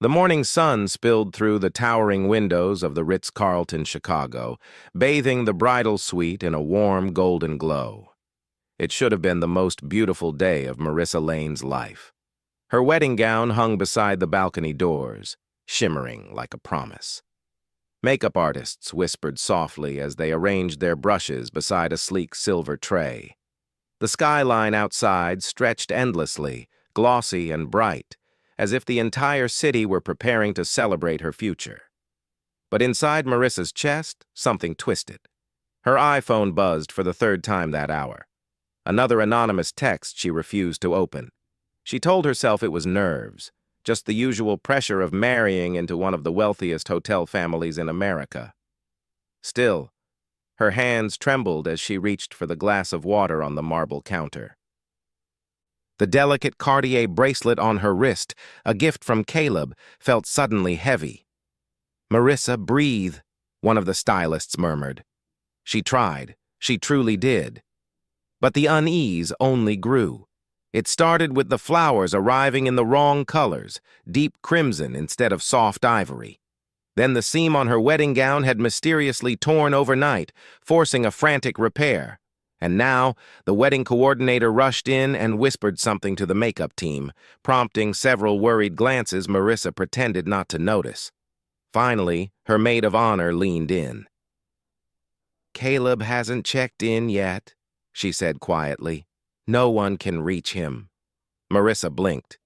The morning sun spilled through the towering windows of the Ritz-Carlton Chicago, bathing the bridal suite in a warm golden glow. It should have been the most beautiful day of Marissa Lane's life. Her wedding gown hung beside the balcony doors, shimmering like a promise. Makeup artists whispered softly as they arranged their brushes beside a sleek silver tray. The skyline outside stretched endlessly, glossy and bright, as if the entire city were preparing to celebrate her future. But inside Marissa's chest, something twisted. Her iPhone buzzed for the third time that hour. Another anonymous text she refused to open. She told herself it was nerves, just the usual pressure of marrying into one of the wealthiest hotel families in America. Still, her hands trembled as she reached for the glass of water on the marble counter. The delicate Cartier bracelet on her wrist, a gift from Caleb, felt suddenly heavy. "Marissa, breathe," one of the stylists murmured. She tried. She truly did. But the unease only grew. It started with the flowers arriving in the wrong colors, deep crimson instead of soft ivory. Then the seam on her wedding gown had mysteriously torn overnight, forcing a frantic repair. And now, the wedding coordinator rushed in and whispered something to the makeup team, prompting several worried glances Marissa pretended not to notice. Finally, her maid of honor leaned in. "Caleb hasn't checked in yet," she said quietly. "No one can reach him." Marissa blinked.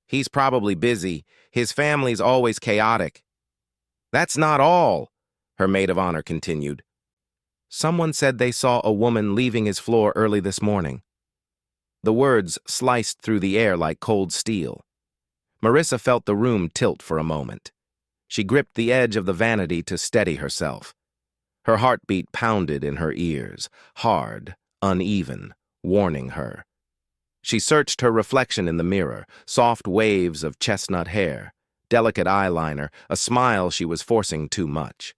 "He's probably busy. His family's always chaotic." "That's not all," her maid of honor continued. "Someone said they saw a woman leaving his floor early this morning." The words sliced through the air like cold steel. Marissa felt the room tilt for a moment. She gripped the edge of the vanity to steady herself. Her heartbeat pounded in her ears, hard, uneven, warning her. She searched her reflection in the mirror, soft waves of chestnut hair, delicate eyeliner, a smile she was forcing too much.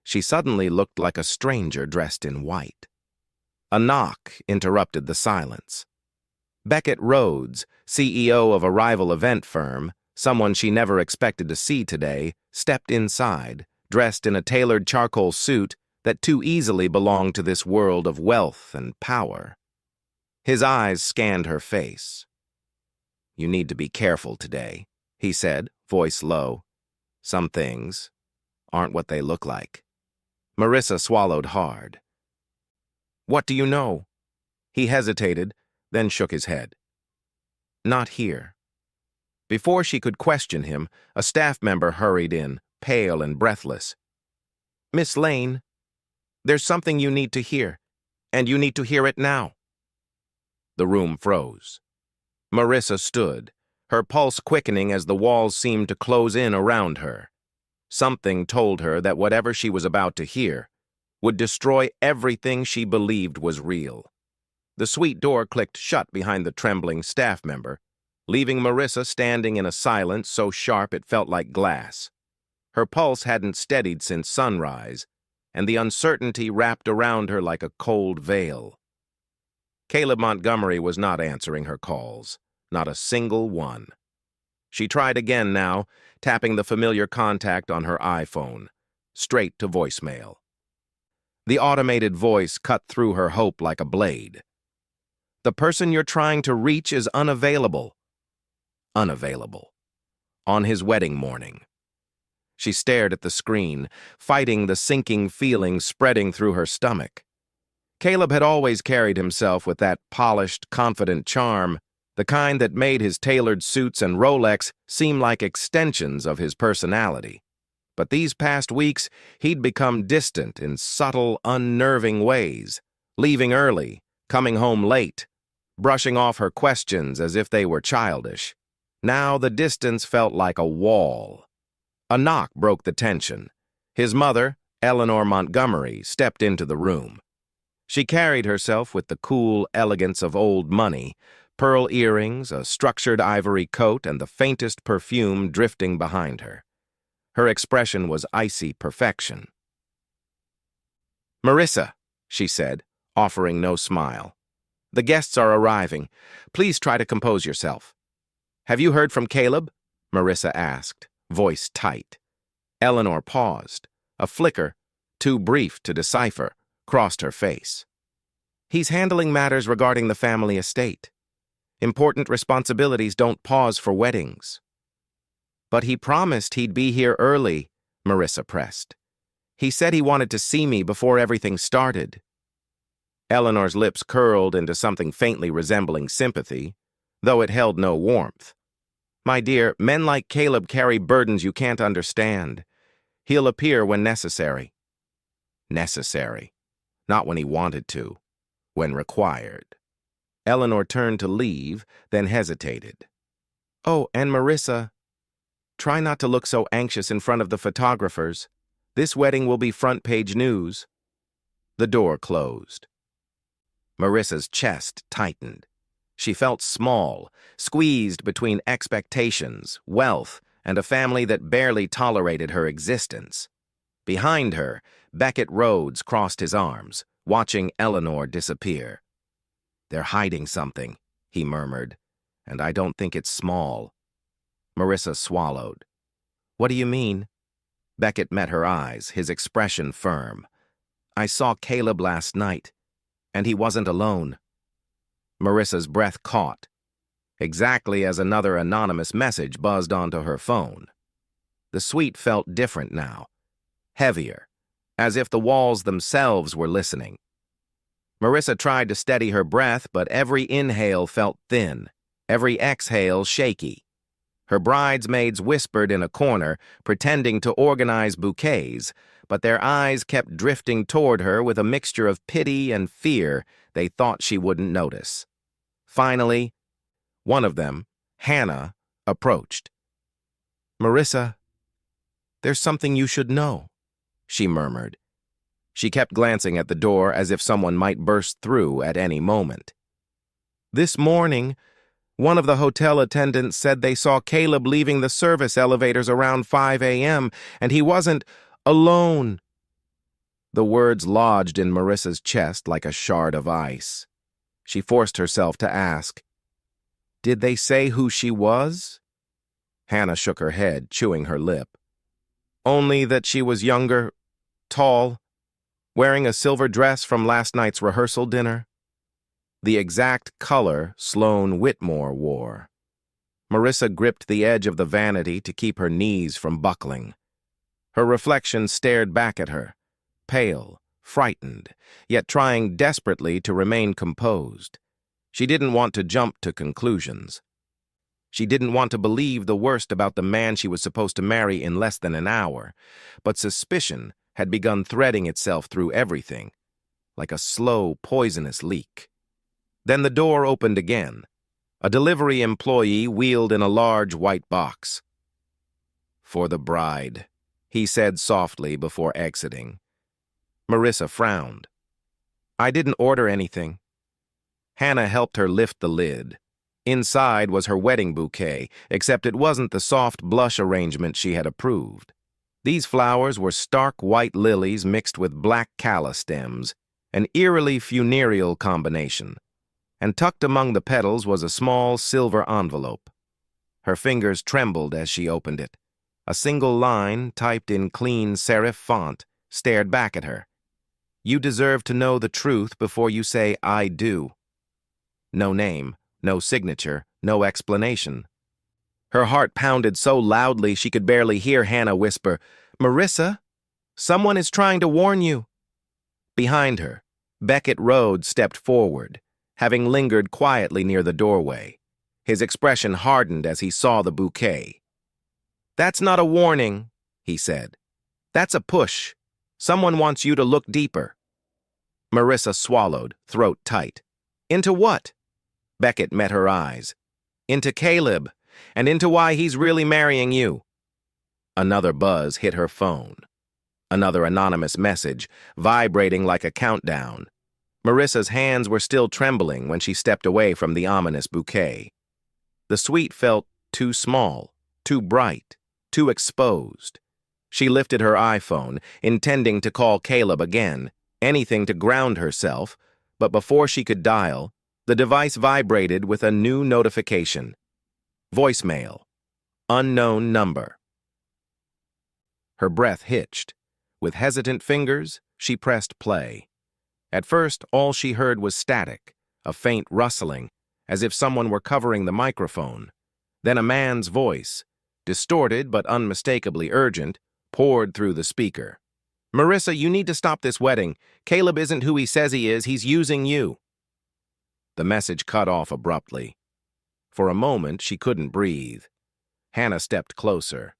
She suddenly looked like a stranger dressed in white. A knock interrupted the silence. Beckett Rhodes, CEO of a rival event firm, someone she never expected to see today, stepped inside, dressed in a tailored charcoal suit that too easily belonged to this world of wealth and power. His eyes scanned her face. "You need to be careful today," he said, voice low. "Some things aren't what they look like." Marissa swallowed hard. "What do you know?" He hesitated, then shook his head. "Not here." Before she could question him, a staff member hurried in, pale and breathless. "Miss Lane, there's something you need to hear, and you need to hear it now." The room froze. Marissa stood, her pulse quickening as the walls seemed to close in around her. Something told her that whatever she was about to hear would destroy everything she believed was real. The suite door clicked shut behind the trembling staff member, leaving Marissa standing in a silence so sharp it felt like glass. Her pulse hadn't steadied since sunrise, and the uncertainty wrapped around her like a cold veil. Caleb Montgomery was not answering her calls, not a single one. She tried again now, tapping the familiar contact on her iPhone, straight to voicemail. The automated voice cut through her hope like a blade. "The person you're trying to reach is unavailable." Unavailable. On his wedding morning. She stared at the screen, fighting the sinking feeling spreading through her stomach. Caleb had always carried himself with that polished, confident charm, the kind that made his tailored suits and Rolex seem like extensions of his personality. But these past weeks, he'd become distant in subtle, unnerving ways, leaving early, coming home late, brushing off her questions as if they were childish. Now the distance felt like a wall. A knock broke the tension. His mother, Eleanor Montgomery, stepped into the room. She carried herself with the cool elegance of old money, pearl earrings, a structured ivory coat, and the faintest perfume drifting behind her. Her expression was icy perfection. "Marissa," she said, offering no smile. "The guests are arriving. Please try to compose yourself." "Have you heard from Caleb?" Marissa asked, voice tight. Eleanor paused. A flicker, too brief to decipher, crossed her face. He's handling matters regarding the family estate. Important responsibilities don't pause for weddings. But he promised he'd be here early, Marissa pressed. He said he wanted to see me before everything started. Eleanor's lips curled into something faintly resembling sympathy, though it held no warmth. My dear, men like Caleb carry burdens you can't understand. He'll appear when necessary. Necessary. Not when he wanted to. When required. Eleanor turned to leave, then hesitated. Oh, and Marissa, try not to look so anxious in front of the photographers. This wedding will be front-page news. The door closed. Marissa's chest tightened. She felt small, squeezed between expectations, wealth, and a family that barely tolerated her existence. Behind her, Beckett Rhodes crossed his arms, watching Eleanor disappear. They're hiding something, he murmured, and I don't think it's small. Marissa swallowed. What do you mean? Beckett met her eyes, his expression firm. I saw Caleb last night, and he wasn't alone. Marissa's breath caught, exactly as another anonymous message buzzed onto her phone. The suite felt different now, heavier, as if the walls themselves were listening. Marissa tried to steady her breath, but every inhale felt thin, every exhale shaky. Her bridesmaids whispered in a corner, pretending to organize bouquets, but their eyes kept drifting toward her with a mixture of pity and fear they thought she wouldn't notice. Finally, one of them, Hannah, approached. Marissa, there's something you should know, she murmured. She kept glancing at the door as if someone might burst through at any moment. This morning, one of the hotel attendants said they saw Caleb leaving the service elevators around 5 a.m., and he wasn't alone. The words lodged in Marissa's chest like a shard of ice. She forced herself to ask, Did they say who she was? Hannah shook her head, chewing her lip. Only that she was younger, tall, wearing a silver dress from last night's rehearsal dinner. The exact color Sloane Whitmore wore. Marissa gripped the edge of the vanity to keep her knees from buckling. Her reflection stared back at her, pale, frightened, yet trying desperately to remain composed. She didn't want to jump to conclusions. She didn't want to believe the worst about the man she was supposed to marry in less than an hour, but suspicion had begun threading itself through everything, like a slow, poisonous leak. Then the door opened again. A delivery employee wheeled in a large white box. For the bride, he said softly before exiting. Marissa frowned. I didn't order anything. Hannah helped her lift the lid. Inside was her wedding bouquet, except it wasn't the soft blush arrangement she had approved. These flowers were stark white lilies mixed with black calla stems, an eerily funereal combination. And tucked among the petals was a small silver envelope. Her fingers trembled as she opened it. A single line, typed in clean serif font, stared back at her. You deserve to know the truth before you say, I do. No name, no signature, no explanation. Her heart pounded so loudly she could barely hear Hannah whisper, Marissa, someone is trying to warn you. Behind her, Beckett Rhodes stepped forward, having lingered quietly near the doorway. His expression hardened as he saw the bouquet. That's not a warning, he said. That's a push. Someone wants you to look deeper. Marissa swallowed, throat tight. Into what? Beckett met her eyes. Into Caleb, and into why he's really marrying you. Another buzz hit her phone. Another anonymous message, vibrating like a countdown. Marissa's hands were still trembling when she stepped away from the ominous bouquet. The suite felt too small, too bright, too exposed. She lifted her iPhone, intending to call Caleb again, anything to ground herself, but before she could dial, the device vibrated with a new notification. Voicemail. Unknown number. Her breath hitched. With hesitant fingers, she pressed play. At first, all she heard was static, a faint rustling, as if someone were covering the microphone. Then a man's voice, distorted but unmistakably urgent, poured through the speaker. "Marissa, you need to stop this wedding. Caleb isn't who he says he is. He's using you." The message cut off abruptly. For a moment, she couldn't breathe. Hannah stepped closer.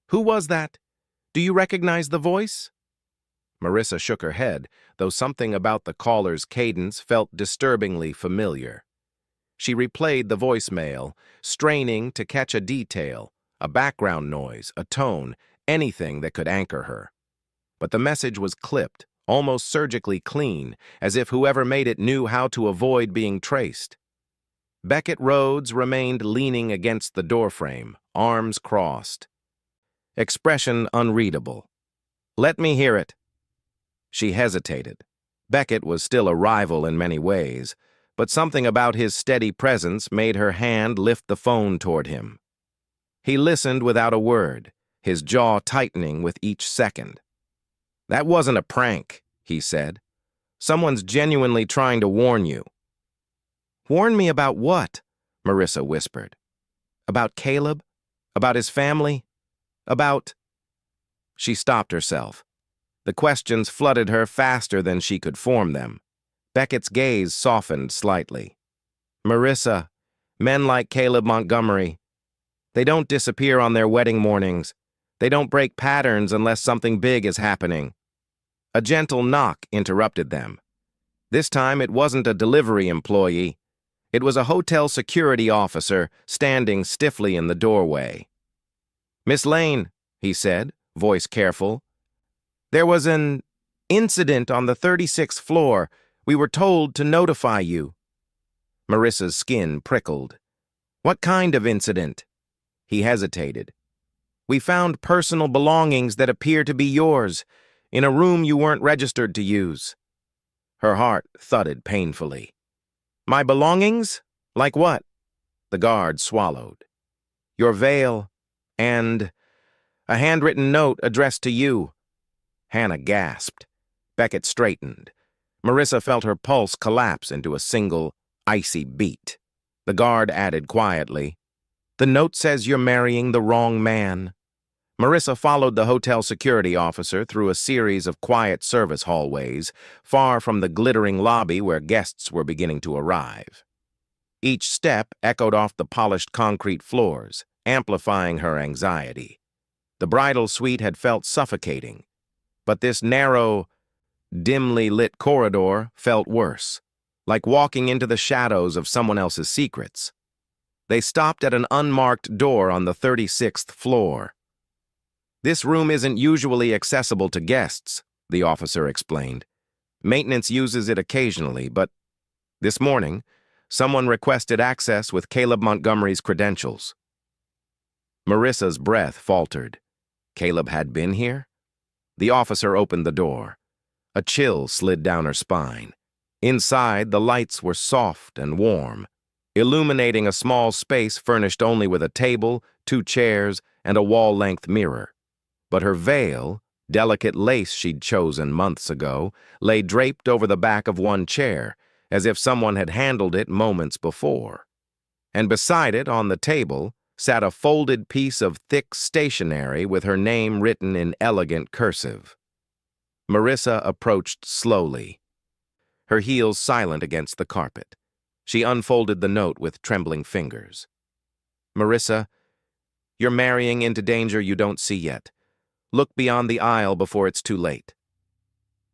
"Who was that? Do you recognize the voice?" Marissa shook her head, though something about the caller's cadence felt disturbingly familiar. She replayed the voicemail, straining to catch a detail, a background noise, a tone, anything that could anchor her. But the message was clipped, almost surgically clean, as if whoever made it knew how to avoid being traced. Beckett Rhodes remained leaning against the doorframe, arms crossed. Expression unreadable. "Let me hear it." She hesitated. Beckett was still a rival in many ways, but something about his steady presence made her hand lift the phone toward him. He listened without a word, his jaw tightening with each second. "That wasn't a prank," he said. "Someone's genuinely trying to warn you." "Warn me about what?" Marissa whispered. "About Caleb? About his family? About—" She stopped herself. The questions flooded her faster than she could form them. Beckett's gaze softened slightly. "Marissa, men like Caleb Montgomery, they don't disappear on their wedding mornings. They don't break patterns unless something big is happening." A gentle knock interrupted them. This time it wasn't a delivery employee. It was a hotel security officer standing stiffly in the doorway. "Miss Lane," he said, voice careful, "there was an incident on the 36th floor. We were told to notify you." Marissa's skin prickled. "What kind of incident?" He hesitated. "We found personal belongings that appear to be yours, in a room you weren't registered to use." Her heart thudded painfully. "My belongings? Like what?" The guard swallowed. "Your veil, and a handwritten note addressed to you." Hannah gasped. Beckett straightened. Marissa felt her pulse collapse into a single, icy beat. The guard added quietly, "The note says you're marrying the wrong man." Marissa followed the hotel security officer through a series of quiet service hallways, far from the glittering lobby where guests were beginning to arrive. Each step echoed off the polished concrete floors, amplifying her anxiety. The bridal suite had felt suffocating, but this narrow, dimly lit corridor felt worse, like walking into the shadows of someone else's secrets. They stopped at an unmarked door on the 36th floor. "This room isn't usually accessible to guests," the officer explained. "Maintenance uses it occasionally, but this morning, someone requested access with Caleb Montgomery's credentials." Marissa's breath faltered. Caleb had been here? The officer opened the door. A chill slid down her spine. Inside, the lights were soft and warm, illuminating a small space furnished only with a table, 2 chairs, and a wall-length mirror. But her veil, delicate lace she'd chosen months ago, lay draped over the back of one chair, as if someone had handled it moments before. And beside it, on the table, sat a folded piece of thick stationery with her name written in elegant cursive. Marissa approached slowly, her heels silent against the carpet. She unfolded the note with trembling fingers. "Marissa, you're marrying into danger you don't see yet. Look beyond the aisle before it's too late."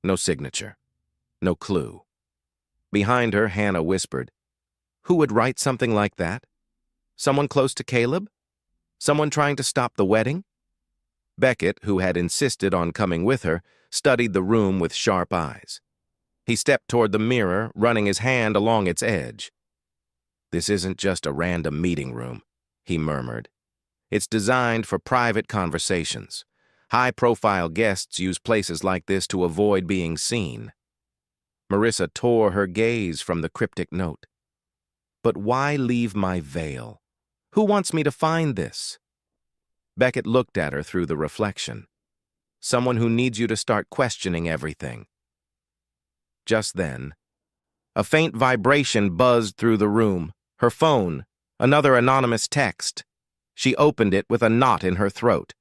No signature. No clue. Behind her, Hannah whispered, "Who would write something like that? Someone close to Caleb? Someone trying to stop the wedding?" Beckett, who had insisted on coming with her, studied the room with sharp eyes. He stepped toward the mirror, running his hand along its edge. "This isn't just a random meeting room," he murmured. "It's designed for private conversations. High-profile guests use places like this to avoid being seen." Marissa tore her gaze from the cryptic note. "But why leave my veil? Who wants me to find this?" Beckett looked at her through the reflection. someone who needs you to start questioning everything. Just then, a faint vibration buzzed through the room. Her phone, another anonymous text. She opened it with a knot in her throat.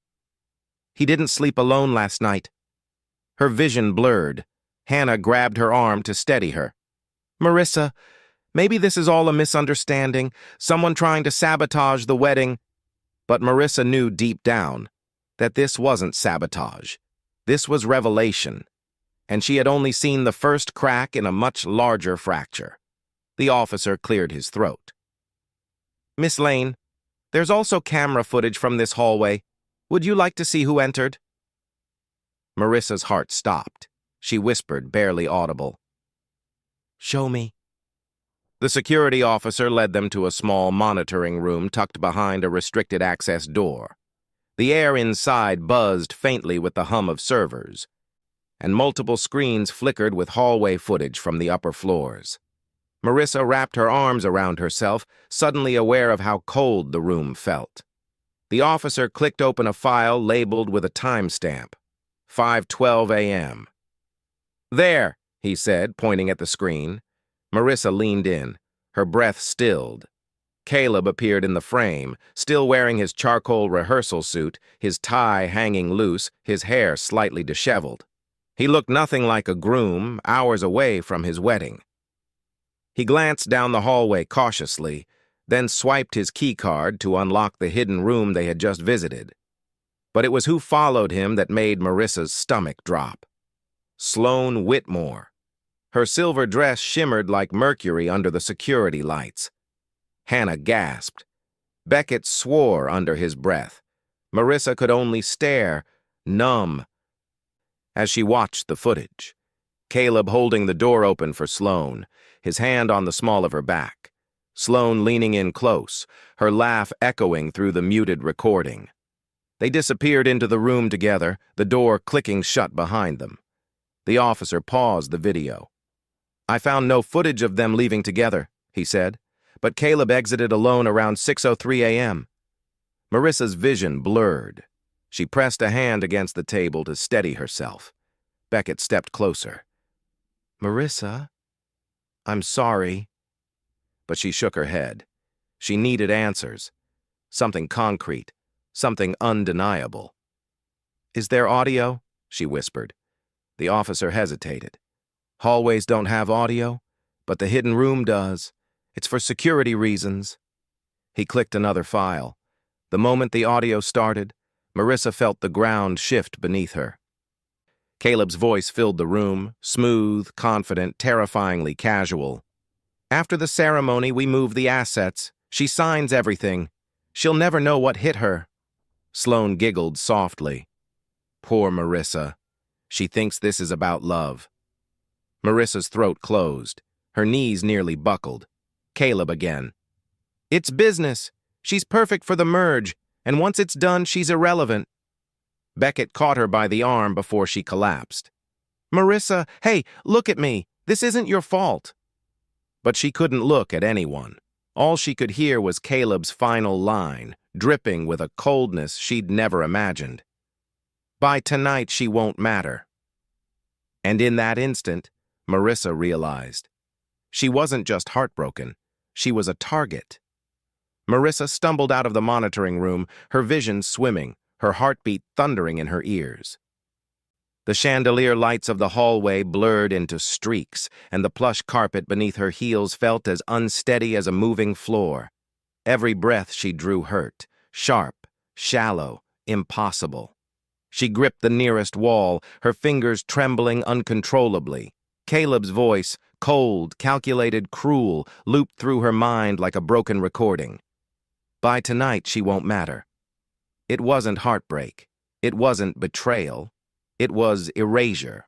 He didn't sleep alone last night. Her vision blurred. Hannah grabbed her arm to steady her. Marissa, maybe this is all a misunderstanding, someone trying to sabotage the wedding. But Marissa knew deep down that this wasn't sabotage. This was revelation, and she had only seen the first crack in a much larger fracture. The officer cleared his throat. Miss Lane, there's also camera footage from this hallway. Would you like to see who entered? Marissa's heart stopped. She whispered, barely audible. Show me. The security officer led them to a small monitoring room tucked behind a restricted access door. The air inside buzzed faintly with the hum of servers, and multiple screens flickered with hallway footage from the upper floors. Marissa wrapped her arms around herself, suddenly aware of how cold the room felt. The officer clicked open a file labeled with a timestamp, 5:12 a.m. There, he said, pointing at the screen. Marissa leaned in, her breath stilled. Caleb appeared in the frame, still wearing his charcoal rehearsal suit, his tie hanging loose, his hair slightly disheveled. He looked nothing like a groom, hours away from his wedding. He glanced down the hallway cautiously, then swiped his keycard to unlock the hidden room they had just visited. But it was who followed him that made Marissa's stomach drop. Sloane Whitmore. Her silver dress shimmered like mercury under the security lights. Hannah gasped. Beckett swore under his breath. Marissa could only stare, numb, as she watched the footage. Caleb holding the door open for Sloane, his hand on the small of her back. Sloane leaning in close, her laugh echoing through the muted recording. They disappeared into the room together, the door clicking shut behind them. The officer paused the video. I found no footage of them leaving together, he said, but Caleb exited alone around 6:03 a.m. Marissa's vision blurred. She pressed a hand against the table to steady herself. Beckett stepped closer. Marissa, I'm sorry. But she shook her head. She needed answers. Something concrete, something undeniable. Is there audio? She whispered. The officer hesitated. Hallways don't have audio, but the hidden room does. It's for security reasons. He clicked another file. The moment the audio started, Marissa felt the ground shift beneath her. Caleb's voice filled the room, smooth, confident, terrifyingly casual. After the ceremony, we move the assets. She signs everything. She'll never know what hit her. Sloane giggled softly. Poor Marissa. She thinks this is about love. Marissa's throat closed. Her knees nearly buckled. Caleb again. It's business. She's perfect for the merge, and once it's done, she's irrelevant. Beckett caught her by the arm before she collapsed. Marissa, hey, look at me. This isn't your fault. But she couldn't look at anyone. All she could hear was Caleb's final line, dripping with a coldness she'd never imagined. By tonight, she won't matter. And in that instant, Marissa realized. She wasn't just heartbroken. She was a target. Marissa stumbled out of the monitoring room, her vision swimming, her heartbeat thundering in her ears. The chandelier lights of the hallway blurred into streaks, and the plush carpet beneath her heels felt as unsteady as a moving floor. Every breath she drew hurt, sharp, shallow, impossible. She gripped the nearest wall, her fingers trembling uncontrollably. Caleb's voice, cold, calculated, cruel, looped through her mind like a broken recording. By tonight, she won't matter. It wasn't heartbreak. It wasn't betrayal. It was erasure.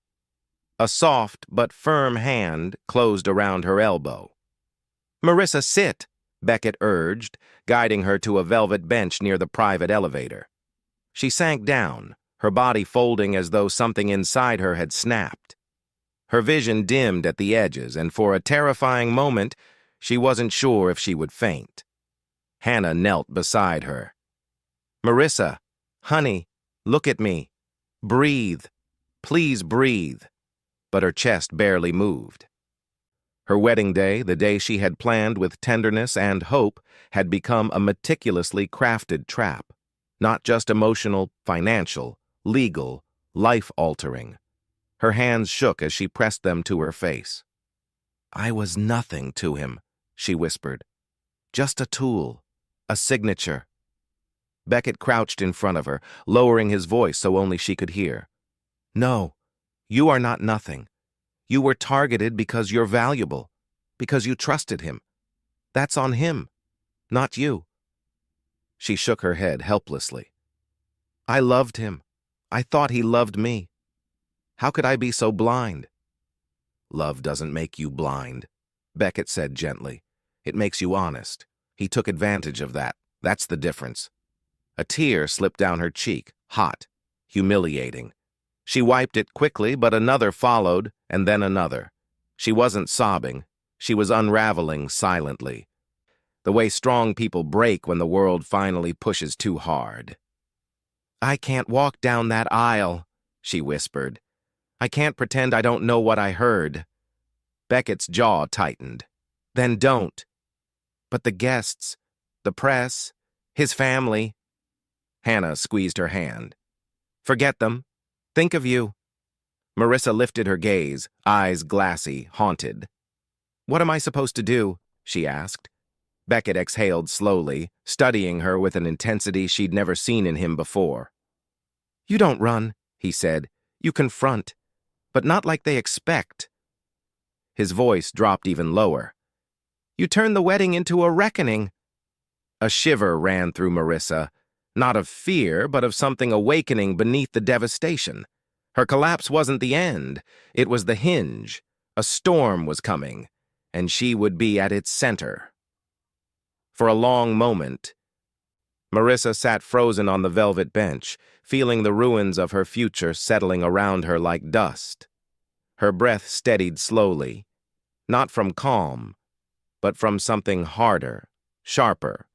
A soft but firm hand closed around her elbow. Marissa, sit, Beckett urged, guiding her to a velvet bench near the private elevator. She sank down, her body folding as though something inside her had snapped. Her vision dimmed at the edges, and for a terrifying moment, she wasn't sure if she would faint. Hannah knelt beside her. Marissa, honey, look at me. Breathe. Please breathe. But her chest barely moved. Her wedding day, the day she had planned with tenderness and hope, had become a meticulously crafted trap. Not just emotional, financial, legal, life-altering. Her hands shook as she pressed them to her face. "I was nothing to him," she whispered. "Just a tool, a signature." Beckett crouched in front of her, lowering his voice so only she could hear. "No, you are not nothing. You were targeted because you're valuable, because you trusted him. That's on him, not you." She shook her head helplessly. "I loved him. I thought he loved me. How could I be so blind?" "Love doesn't make you blind," Beckett said gently. "It makes you honest. He took advantage of that. That's the difference." A tear slipped down her cheek, hot, humiliating. She wiped it quickly, but another followed, and then another. She wasn't sobbing. She was unraveling silently. The way strong people break when the world finally pushes too hard. "I can't walk down that aisle," she whispered. "I can't pretend I don't know what I heard." Beckett's jaw tightened. "Then don't." "But the guests, the press, his family." Hannah squeezed her hand. "Forget them. Think of you." Marissa lifted her gaze, eyes glassy, haunted. "What am I supposed to do?" she asked. Beckett exhaled slowly, studying her with an intensity she'd never seen in him before. "You don't run," he said. "You confront, but not like they expect." His voice dropped even lower. "You turn the wedding into a reckoning." A shiver ran through Marissa, not of fear, but of something awakening beneath the devastation. Her collapse wasn't the end. It was the hinge. A storm was coming, and she would be at its center. For a long moment, Marissa sat frozen on the velvet bench, feeling the ruins of her future settling around her like dust. Her breath steadied slowly, not from calm, but from something harder, sharper,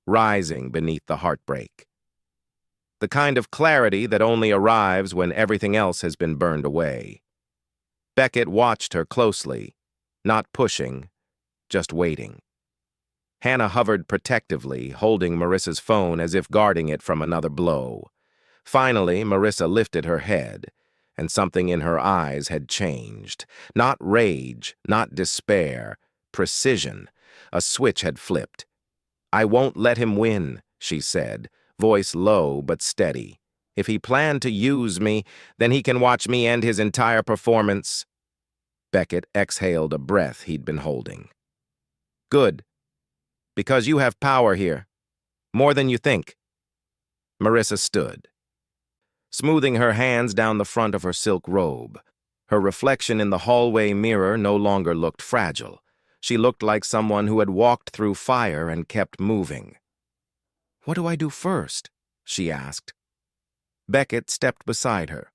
rising beneath the heartbreak. The kind of clarity that only arrives when everything else has been burned away. Beckett watched her closely, not pushing, just waiting. Hannah hovered protectively, holding Marissa's phone as if guarding it from another blow. Finally, Marissa lifted her head, and something in her eyes had changed. Not rage, not despair, precision. A switch had flipped. "I won't let him win," she said, voice low but steady. "If he planned to use me, then he can watch me end his entire performance." Beckett exhaled a breath he'd been holding. "Good. Because you have power here. More than you think." Marissa stood, smoothing her hands down the front of her silk robe. Her reflection in the hallway mirror no longer looked fragile. She looked like someone who had walked through fire and kept moving. "What do I do first?" she asked. Beckett stepped beside her.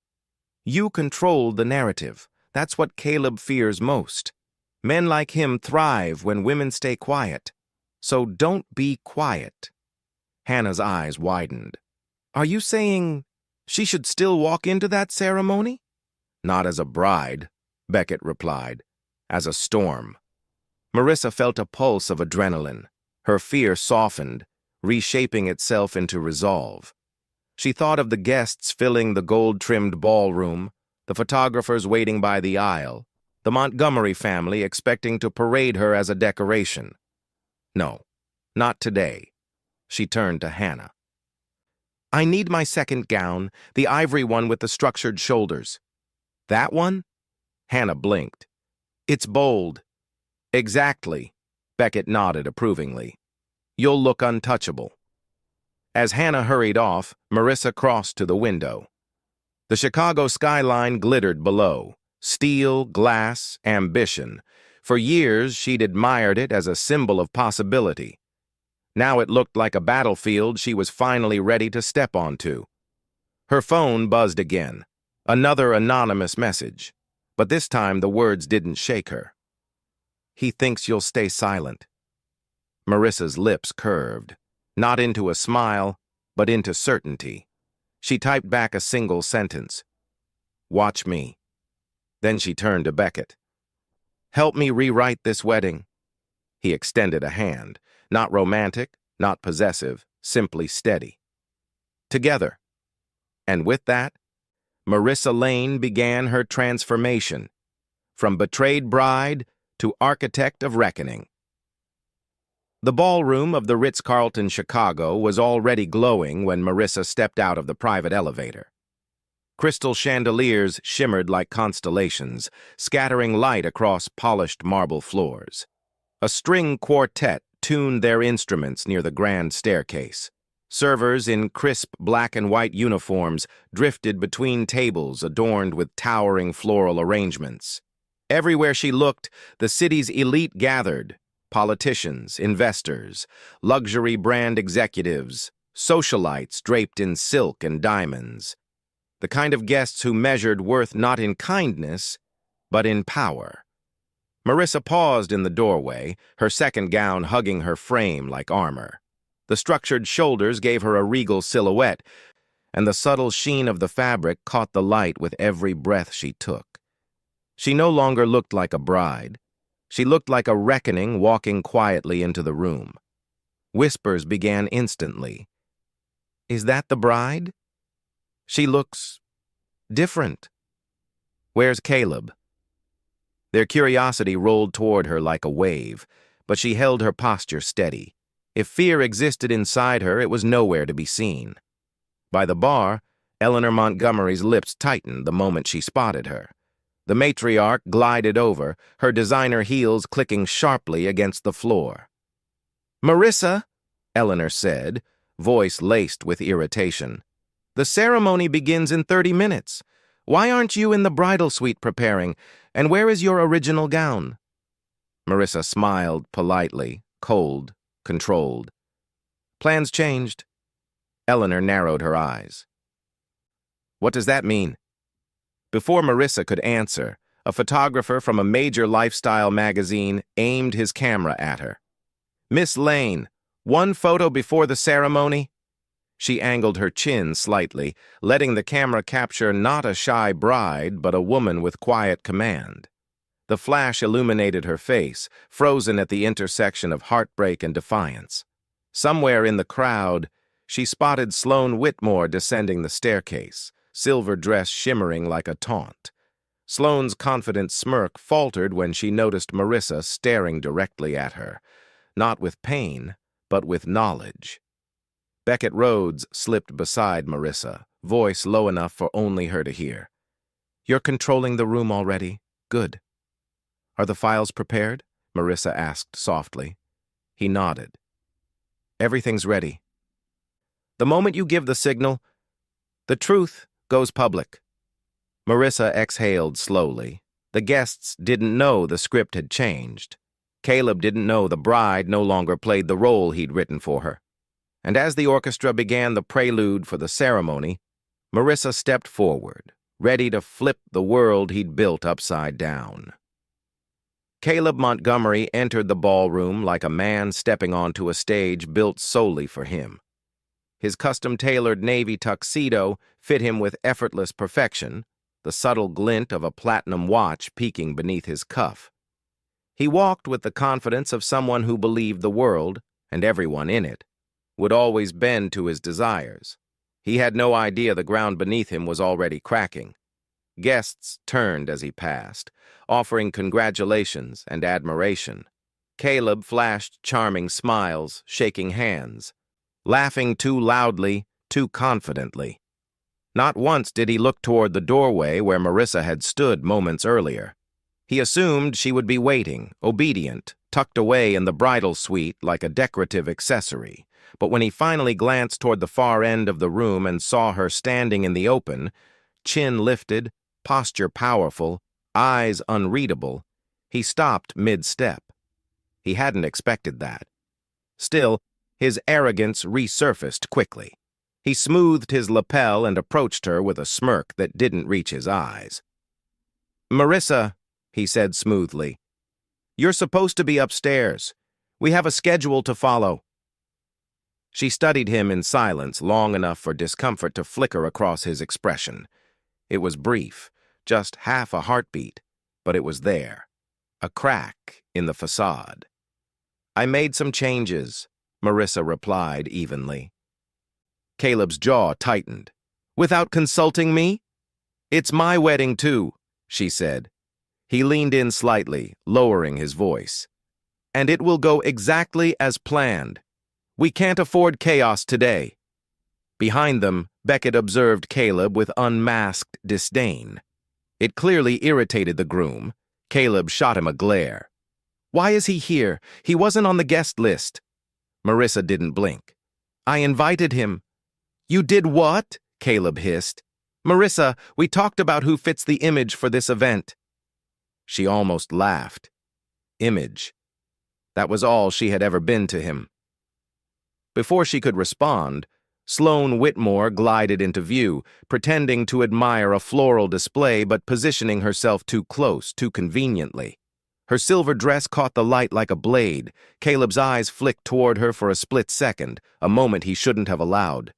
"You control the narrative. That's what Caleb fears most. Men like him thrive when women stay quiet. So don't be quiet." Hannah's eyes widened. "Are you saying she should still walk into that ceremony?" "Not as a bride," Beckett replied. "As a storm." Marissa felt a pulse of adrenaline. Her fear softened, reshaping itself into resolve. She thought of the guests filling the gold-trimmed ballroom, the photographers waiting by the aisle, the Montgomery family expecting to parade her as a decoration. No, not today. She turned to Hannah. "I need my second gown, the ivory one with the structured shoulders." "That one?" Hannah blinked. "It's bold." "Exactly," Beckett nodded approvingly. "You'll look untouchable." As Hannah hurried off, Marissa crossed to the window. The Chicago skyline glittered below. Steel, glass, ambition. For years, she'd admired it as a symbol of possibility. Now it looked like a battlefield she was finally ready to step onto. Her phone buzzed again. Another anonymous message. But this time the words didn't shake her. "He thinks you'll stay silent." Marissa's lips curved, not into a smile, but into certainty. She typed back a single sentence. "Watch me." Then she turned to Beckett. "Help me rewrite this wedding." He extended a hand, not romantic, not possessive, simply steady. Together. And with that, Marissa Lane began her transformation, from betrayed bride to architect of reckoning. The ballroom of the Ritz-Carlton Chicago was already glowing when Marissa stepped out of the private elevator. Crystal chandeliers shimmered like constellations, scattering light across polished marble floors. A string quartet tuned their instruments near the grand staircase. Servers in crisp black and white uniforms drifted between tables adorned with towering floral arrangements. Everywhere she looked, the city's elite gathered: politicians, investors, luxury brand executives, socialites draped in silk and diamonds. The kind of guests who measured worth not in kindness, but in power. Marissa paused in the doorway, her second gown hugging her frame like armor. The structured shoulders gave her a regal silhouette, and the subtle sheen of the fabric caught the light with every breath she took. She no longer looked like a bride. She looked like a reckoning walking quietly into the room. Whispers began instantly. "Is that the bride? She looks different. Where's Caleb?" Their curiosity rolled toward her like a wave, but she held her posture steady. If fear existed inside her, it was nowhere to be seen. By the bar, Eleanor Montgomery's lips tightened the moment she spotted her. The matriarch glided over, her designer heels clicking sharply against the floor. "Marissa," Eleanor said, voice laced with irritation, "the ceremony begins in 30 minutes. Why aren't you in the bridal suite preparing? And where is your original gown?" Marissa smiled politely, cold, controlled. "Plans changed." Eleanor narrowed her eyes. "What does that mean?" Before Marissa could answer, a photographer from a major lifestyle magazine aimed his camera at her. "Miss Lane, one photo before the ceremony?" She angled her chin slightly, letting the camera capture not a shy bride, but a woman with quiet command. The flash illuminated her face, frozen at the intersection of heartbreak and defiance. Somewhere in the crowd, she spotted Sloane Whitmore descending the staircase, silver dress shimmering like a taunt. Sloane's confident smirk faltered when she noticed Marissa staring directly at her, not with pain, but with knowledge. Beckett Rhodes slipped beside Marissa, voice low enough for only her to hear. "You're controlling the room already? Good." "Are the files prepared?" Marissa asked softly. He nodded. "Everything's ready. The moment you give the signal, the truth goes public." Marissa exhaled slowly. The guests didn't know the script had changed. Caleb didn't know the bride no longer played the role he'd written for her. And as the orchestra began the prelude for the ceremony, Marissa stepped forward, ready to flip the world he'd built upside down. Caleb Montgomery entered the ballroom like a man stepping onto a stage built solely for him. His custom-tailored navy tuxedo fit him with effortless perfection, the subtle glint of a platinum watch peeking beneath his cuff. He walked with the confidence of someone who believed the world, and everyone in it, would always bend to his desires. He had no idea the ground beneath him was already cracking. Guests turned as he passed, offering congratulations and admiration. Caleb flashed charming smiles, shaking hands, laughing too loudly, too confidently. Not once did he look toward the doorway where Marissa had stood moments earlier. He assumed she would be waiting, obedient, tucked away in the bridal suite like a decorative accessory. But when he finally glanced toward the far end of the room and saw her standing in the open, chin lifted, posture powerful, eyes unreadable, he stopped mid-step. He hadn't expected that. Still, his arrogance resurfaced quickly. He smoothed his lapel and approached her with a smirk that didn't reach his eyes. "Marissa," he said smoothly, "you're supposed to be upstairs. We have a schedule to follow." She studied him in silence long enough for discomfort to flicker across his expression. It was brief, just half a heartbeat, but it was there, a crack in the facade. "I made some changes," Marissa replied evenly. Caleb's jaw tightened. "Without consulting me?" "It's my wedding, too," she said. He leaned in slightly, lowering his voice. "And it will go exactly as planned. We can't afford chaos today." Behind them, Beckett observed Caleb with unmasked disdain. It clearly irritated the groom. Caleb shot him a glare. "Why is he here? He wasn't on the guest list." Marissa didn't blink. "I invited him." "You did what?" Caleb hissed. "Marissa, we talked about who fits the image for this event." She almost laughed. Image. That was all she had ever been to him. Before she could respond, Sloane Whitmore glided into view, pretending to admire a floral display but positioning herself too close, too conveniently. Her silver dress caught the light like a blade. Caleb's eyes flicked toward her for a split second, a moment he shouldn't have allowed.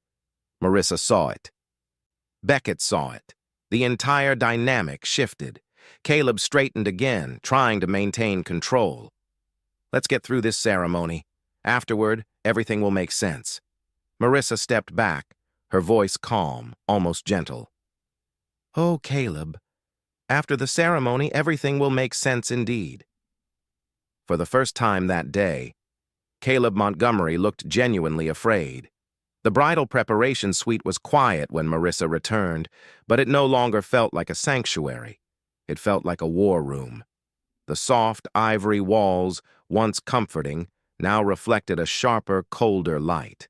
Marissa saw it. Beckett saw it. The entire dynamic shifted. Caleb straightened again, trying to maintain control. "Let's get through this ceremony. Afterward, everything will make sense." Marissa stepped back, her voice calm, almost gentle. "Oh, Caleb, after the ceremony, everything will make sense indeed." For the first time that day, Caleb Montgomery looked genuinely afraid. The bridal preparation suite was quiet when Marissa returned, but it no longer felt like a sanctuary. It felt like a war room. The soft ivory walls, once comforting, now reflected a sharper, colder light.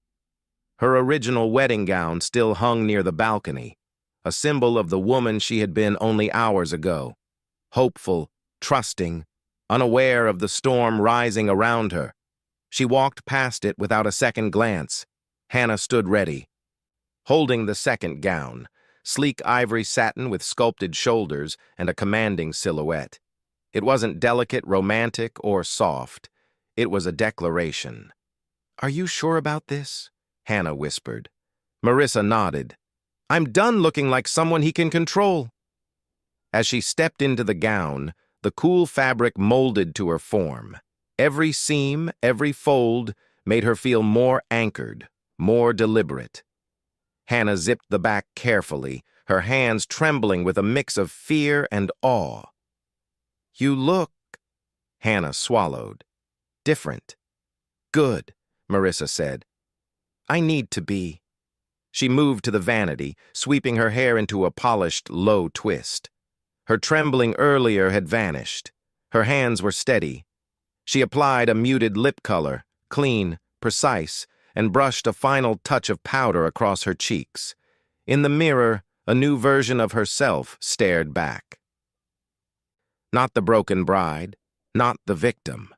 Her original wedding gown still hung near the balcony, a symbol of the woman she had been only hours ago. Hopeful, trusting, unaware of the storm rising around her. She walked past it without a second glance. Hannah stood ready, holding the second gown, sleek ivory satin with sculpted shoulders and a commanding silhouette. It wasn't delicate, romantic, or soft. It was a declaration. "Are you sure about this?" Hannah whispered. Marissa nodded. "I'm done looking like someone he can control." As she stepped into the gown, the cool fabric molded to her form. Every seam, every fold, made her feel more anchored, more deliberate. Hannah zipped the back carefully, her hands trembling with a mix of fear and awe. "You look," Hannah swallowed, "different." "Good," Marissa said. "I need to be." She moved to the vanity, sweeping her hair into a polished, low twist. Her trembling earlier had vanished. Her hands were steady. She applied a muted lip color, clean, precise, and brushed a final touch of powder across her cheeks. In the mirror, a new version of herself stared back. Not the broken bride, not the victim.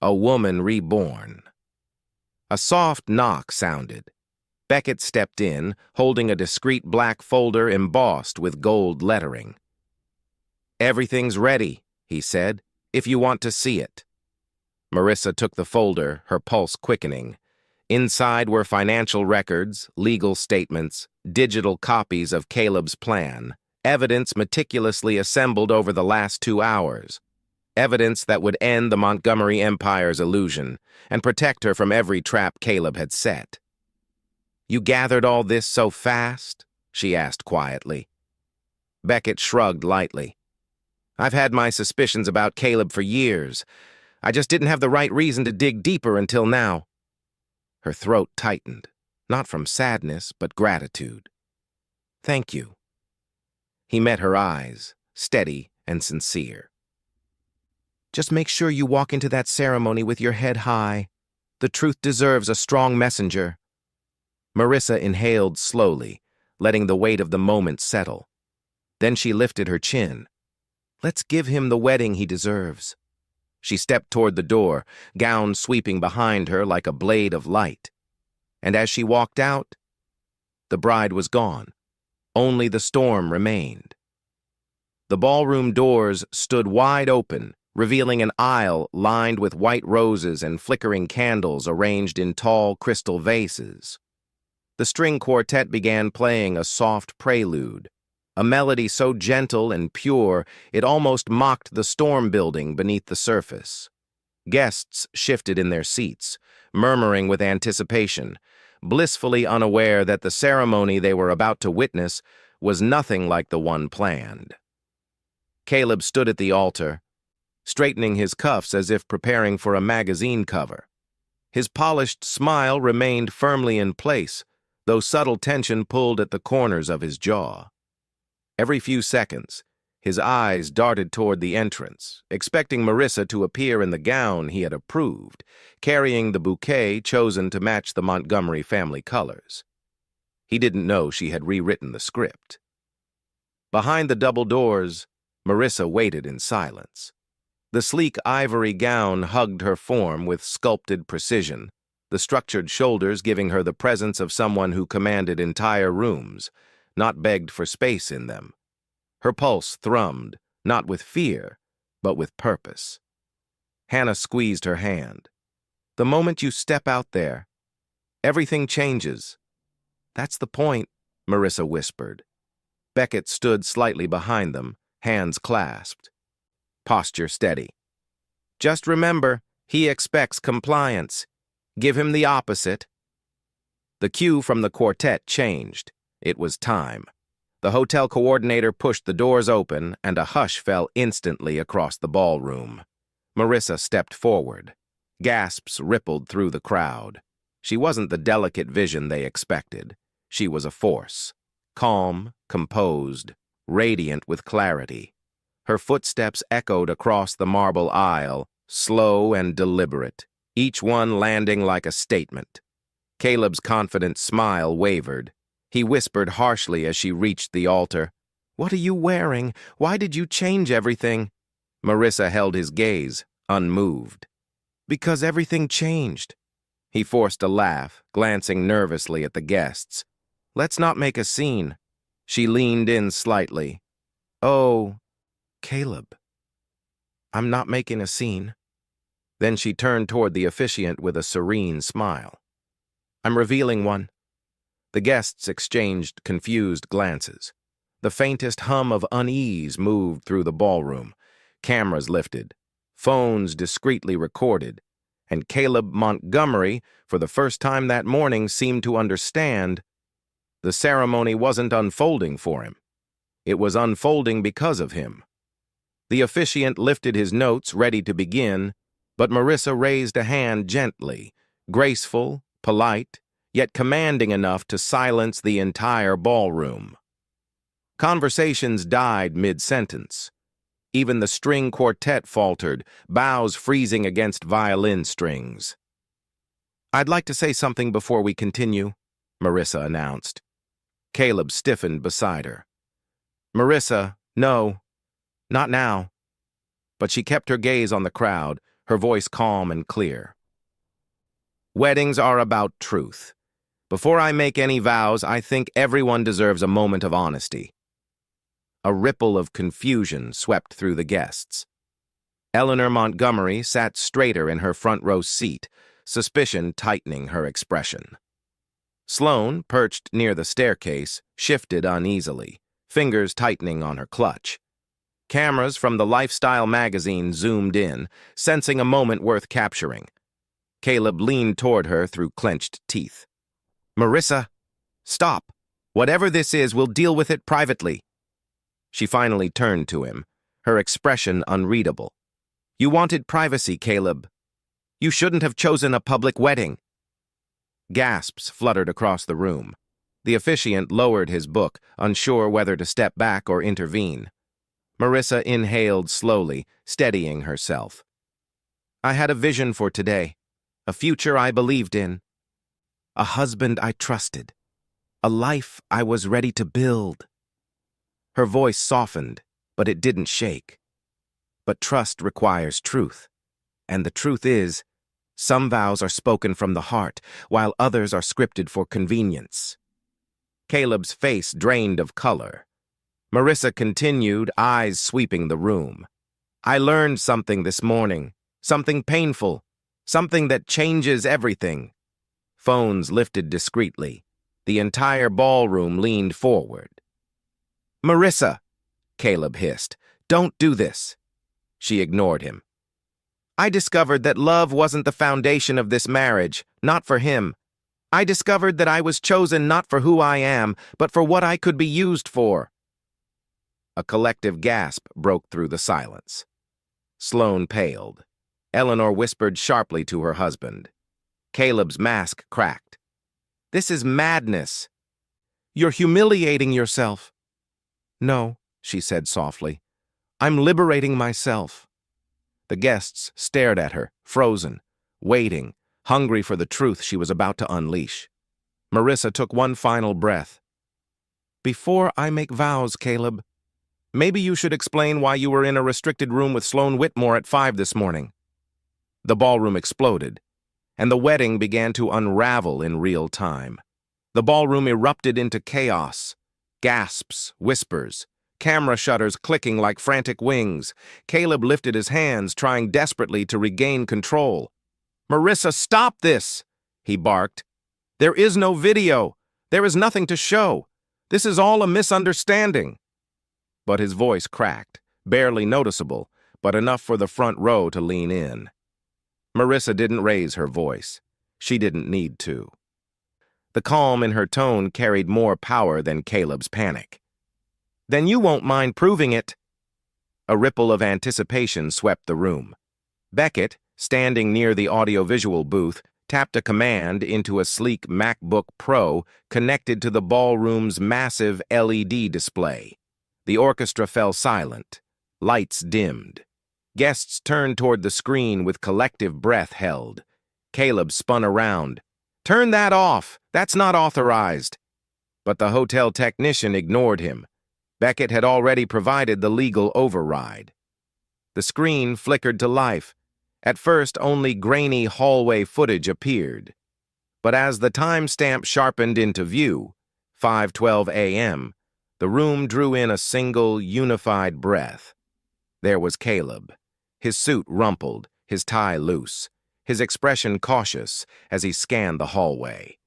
A woman reborn. A soft knock sounded. Beckett stepped in, holding a discreet black folder embossed with gold lettering. "Everything's ready," he said, "if you want to see it." Marissa took the folder, her pulse quickening. Inside were financial records, legal statements, digital copies of Caleb's plan, evidence meticulously assembled over the last 2 hours. Evidence that would end the Montgomery Empire's illusion and protect her from every trap Caleb had set. "You gathered all this so fast?" she asked quietly. Beckett shrugged lightly. "I've had my suspicions about Caleb for years. I just didn't have the right reason to dig deeper until now." Her throat tightened, not from sadness, but gratitude. "Thank you." He met her eyes, steady and sincere. "Just make sure you walk into that ceremony with your head high. The truth deserves a strong messenger." Marissa inhaled slowly, letting the weight of the moment settle. Then she lifted her chin. "Let's give him the wedding he deserves." She stepped toward the door, gown sweeping behind her like a blade of light. And as she walked out, the bride was gone. Only the storm remained. The ballroom doors stood wide open, revealing an aisle lined with white roses and flickering candles arranged in tall crystal vases. The string quartet began playing a soft prelude, a melody so gentle and pure it almost mocked the storm building beneath the surface. Guests shifted in their seats, murmuring with anticipation, blissfully unaware that the ceremony they were about to witness was nothing like the one planned. Caleb stood at the altar, straightening his cuffs as if preparing for a magazine cover. His polished smile remained firmly in place, though subtle tension pulled at the corners of his jaw. Every few seconds, his eyes darted toward the entrance, expecting Marissa to appear in the gown he had approved, carrying the bouquet chosen to match the Montgomery family colors. He didn't know she had rewritten the script. Behind the double doors, Marissa waited in silence. The sleek ivory gown hugged her form with sculpted precision, the structured shoulders giving her the presence of someone who commanded entire rooms, not begged for space in them. Her pulse thrummed, not with fear, but with purpose. Hannah squeezed her hand. The moment you step out there, everything changes. That's the point, Marissa whispered. Beckett stood slightly behind them, hands clasped. Posture steady. Just remember, he expects compliance. Give him the opposite. The cue from the quartet changed. It was time. The hotel coordinator pushed the doors open, and a hush fell instantly across the ballroom. Marissa stepped forward. Gasps rippled through the crowd. She wasn't the delicate vision they expected. She was a force. Calm, composed, radiant with clarity. Her footsteps echoed across the marble aisle, slow and deliberate, each one landing like a statement. Caleb's confident smile wavered. He whispered harshly as she reached the altar. "What are you wearing? Why did you change everything?" Marissa held his gaze, unmoved. "Because everything changed." He forced a laugh, glancing nervously at the guests. "Let's not make a scene." She leaned in slightly. "Oh, Caleb, I'm not making a scene." Then she turned toward the officiant with a serene smile. "I'm revealing one." The guests exchanged confused glances. The faintest hum of unease moved through the ballroom. Cameras lifted. Phones discreetly recorded. And Caleb Montgomery, for the first time that morning, seemed to understand. The ceremony wasn't unfolding for him. It was unfolding because of him. The officiant lifted his notes, ready to begin, but Marissa raised a hand gently, graceful, polite, yet commanding enough to silence the entire ballroom. Conversations died mid-sentence. Even the string quartet faltered, bows freezing against violin strings. "I'd like to say something before we continue," Marissa announced. Caleb stiffened beside her. "Marissa, no, not now." But she kept her gaze on the crowd, her voice calm and clear. "Weddings are about truth. Before I make any vows, I think everyone deserves a moment of honesty." A ripple of confusion swept through the guests. Eleanor Montgomery sat straighter in her front row seat, suspicion tightening her expression. Sloane, perched near the staircase, shifted uneasily, fingers tightening on her clutch. Cameras from the Lifestyle magazine zoomed in, sensing a moment worth capturing. Caleb leaned toward her through clenched teeth. "Marissa, stop. Whatever this is, we'll deal with it privately." She finally turned to him, her expression unreadable. "You wanted privacy, Caleb. You shouldn't have chosen a public wedding." Gasps fluttered across the room. The officiant lowered his book, unsure whether to step back or intervene. Marissa inhaled slowly, steadying herself. "I had a vision for today, a future I believed in. A husband I trusted. A life I was ready to build." Her voice softened, but it didn't shake. But trust requires truth. And the truth is, some vows are spoken from the heart, while others are scripted for convenience. Caleb's face drained of color. Marissa continued, eyes sweeping the room. I learned something this morning, something painful, something that changes everything. Phones lifted discreetly. The entire ballroom leaned forward. Marissa, Caleb hissed, don't do this. She ignored him. I discovered that love wasn't the foundation of this marriage, not for him. I discovered that I was chosen not for who I am, but for what I could be used for. A collective gasp broke through the silence. Sloane paled. Eleanor whispered sharply to her husband. Caleb's mask cracked. This is madness. You're humiliating yourself. No, she said softly. I'm liberating myself. The guests stared at her, frozen, waiting, hungry for the truth she was about to unleash. Marissa took one final breath. Before I make vows, Caleb, maybe you should explain why you were in a restricted room with Sloane Whitmore at 5 this morning. The ballroom exploded, and the wedding began to unravel in real time. The ballroom erupted into chaos. Gasps, whispers, camera shutters clicking like frantic wings. Caleb lifted his hands, trying desperately to regain control. Marissa, stop this, he barked. There is no video. There is nothing to show. This is all a misunderstanding. But his voice cracked, barely noticeable, but enough for the front row to lean in. Marissa didn't raise her voice. She didn't need to. The calm in her tone carried more power than Caleb's panic. Then you won't mind proving it. A ripple of anticipation swept the room. Beckett, standing near the audiovisual booth, tapped a command into a sleek MacBook Pro connected to the ballroom's massive LED display. The orchestra fell silent. Lights dimmed. Guests turned toward the screen with collective breath held. Caleb spun around. Turn that off. That's not authorized. But the hotel technician ignored him. Beckett had already provided the legal override. The screen flickered to life. At first, only grainy hallway footage appeared. But as the timestamp sharpened into view, 5:12 a.m., the room drew in a single, unified breath. There was Caleb, his suit rumpled, his tie loose, his expression cautious as he scanned the hallway.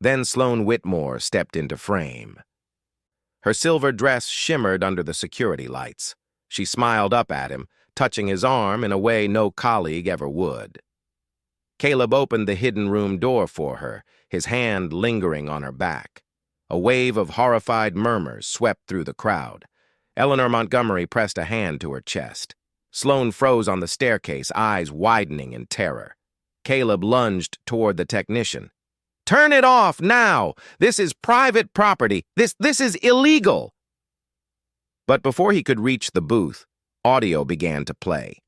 Then Sloane Whitmore stepped into frame. Her silver dress shimmered under the security lights. She smiled up at him, touching his arm in a way no colleague ever would. Caleb opened the hidden room door for her, his hand lingering on her back. A wave of horrified murmurs swept through the crowd. Eleanor Montgomery pressed a hand to her chest. Sloane froze on the staircase, eyes widening in terror. Caleb lunged toward the technician. Turn it off now! This is private property. This is illegal! But before he could reach the booth, audio began to play.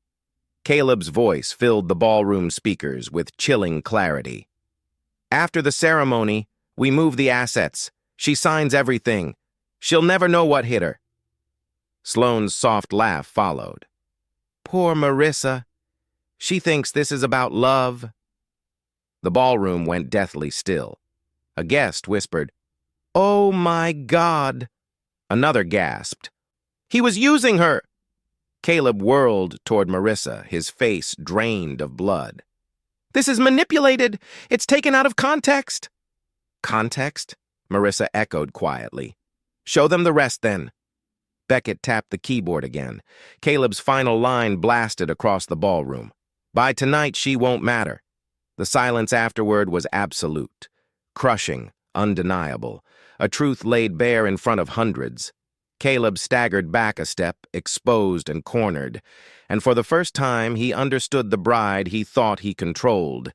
Caleb's voice filled the ballroom speakers with chilling clarity. After the ceremony, we move the assets. She signs everything. She'll never know what hit her. Sloane's soft laugh followed. Poor Marissa. She thinks this is about love. The ballroom went deathly still. A guest whispered, Oh my God. Another gasped. He was using her. Caleb whirled toward Marissa, his face drained of blood. This is manipulated. It's taken out of context. Context? Marissa echoed quietly. Show them the rest, then. Beckett tapped the keyboard again. Caleb's final line blasted across the ballroom. By tonight, she won't matter. The silence afterward was absolute, crushing, undeniable, a truth laid bare in front of hundreds. Caleb staggered back a step, exposed and cornered, and for the first time he understood the bride he thought he controlled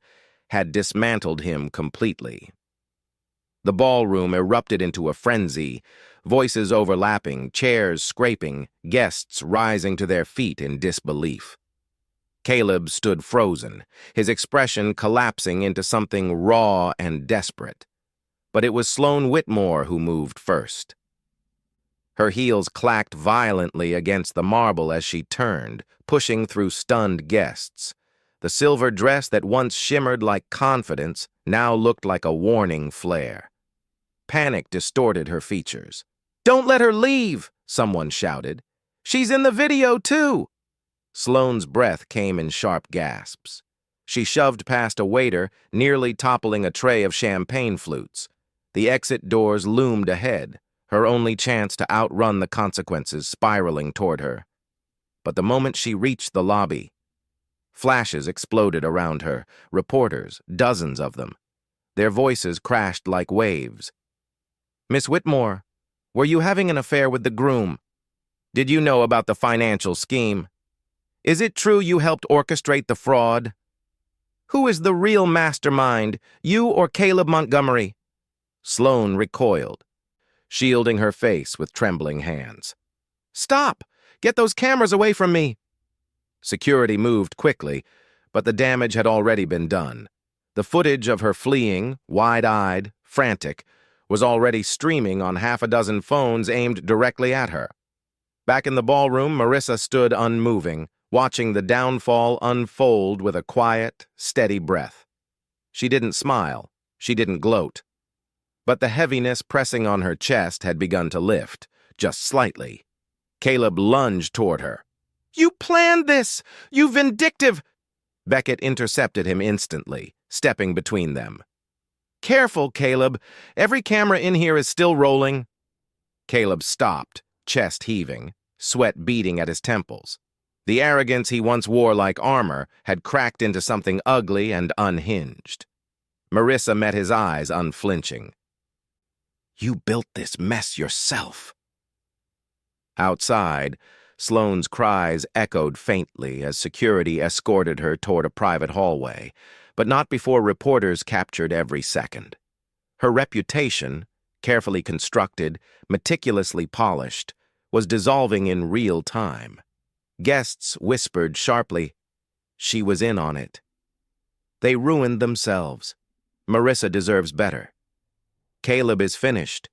had dismantled him completely. The ballroom erupted into a frenzy, voices overlapping, chairs scraping, guests rising to their feet in disbelief. Caleb stood frozen, his expression collapsing into something raw and desperate. But it was Sloane Whitmore who moved first. Her heels clacked violently against the marble as she turned, pushing through stunned guests. The silver dress that once shimmered like confidence now looked like a warning flare. Panic distorted her features. Don't let her leave, someone shouted. She's in the video, too. Sloane's breath came in sharp gasps. She shoved past a waiter, nearly toppling a tray of champagne flutes. The exit doors loomed ahead, her only chance to outrun the consequences spiraling toward her. But the moment she reached the lobby, flashes exploded around her, reporters, dozens of them. Their voices crashed like waves. "Miss Whitmore, were you having an affair with the groom? Did you know about the financial scheme? Is it true you helped orchestrate the fraud? Who is the real mastermind, you or Caleb Montgomery?" Sloane recoiled, shielding her face with trembling hands. "Stop! Get those cameras away from me!" Security moved quickly, but the damage had already been done. The footage of her fleeing, wide-eyed, frantic, was already streaming on half a dozen phones aimed directly at her. Back in the ballroom, Marissa stood unmoving, watching the downfall unfold with a quiet, steady breath. She didn't smile, she didn't gloat. But the heaviness pressing on her chest had begun to lift, just slightly. Caleb lunged toward her. "You planned this! You vindictive—" Beckett intercepted him instantly, stepping between them. "Careful, Caleb. Every camera in here is still rolling." Caleb stopped, chest heaving, sweat beading at his temples. The arrogance he once wore like armor had cracked into something ugly and unhinged. Marissa met his eyes unflinching. "You built this mess yourself." Outside, Sloane's cries echoed faintly as security escorted her toward a private hallway, but not before reporters captured every second. Her reputation, carefully constructed, meticulously polished, was dissolving in real time. Guests whispered sharply, "She was in on it." They ruined themselves. Marissa deserves better. Caleb is finished.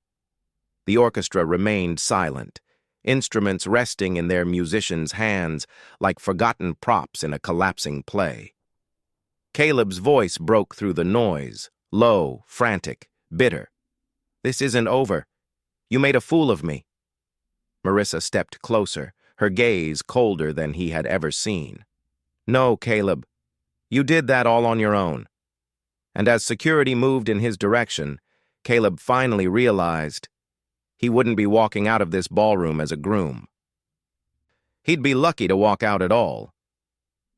The orchestra remained silent, instruments resting in their musicians' hands like forgotten props in a collapsing play. Caleb's voice broke through the noise, low, frantic, bitter. "This isn't over. You made a fool of me." Marissa stepped closer, her gaze colder than he had ever seen. "No, Caleb. You did that all on your own." And as security moved in his direction, Caleb finally realized he wouldn't be walking out of this ballroom as a groom. He'd be lucky to walk out at all.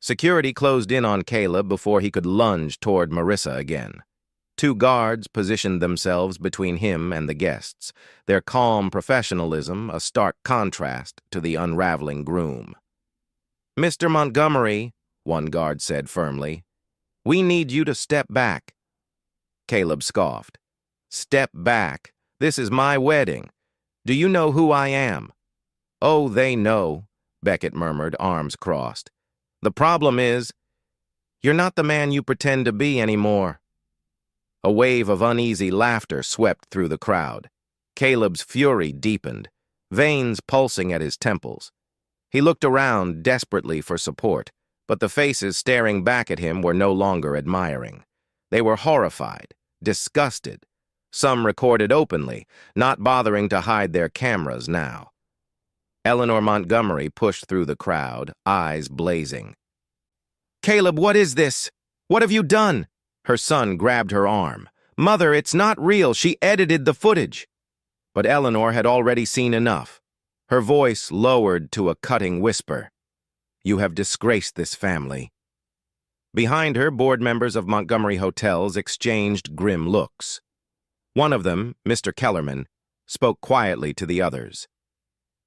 Security closed in on Caleb before he could lunge toward Marissa again. Two guards positioned themselves between him and the guests, their calm professionalism a stark contrast to the unraveling Groom. "Mr. Montgomery," one guard said firmly, "we need you to step back." Caleb scoffed. "Step back? This is my wedding. Do you know who I am?" "Oh, they know," Beckett murmured, arms crossed. "The problem is, you're not the man you pretend to be anymore." A wave of uneasy laughter swept through the crowd. Caleb's fury deepened, veins pulsing at his temples. He looked around desperately for support, but the faces staring back at him were no longer admiring. They were horrified, disgusted. Some recorded openly, not bothering to hide their cameras now. Eleanor Montgomery pushed through the crowd, eyes blazing. "Caleb, what is this? What have you done?" Her son grabbed her arm. "Mother, it's not real. She edited the footage." But Eleanor had already seen enough. Her voice lowered to a cutting whisper. "You have disgraced this family." Behind her, board members of Montgomery Hotels exchanged grim looks. One of them, Mr. Kellerman, spoke quietly to the others.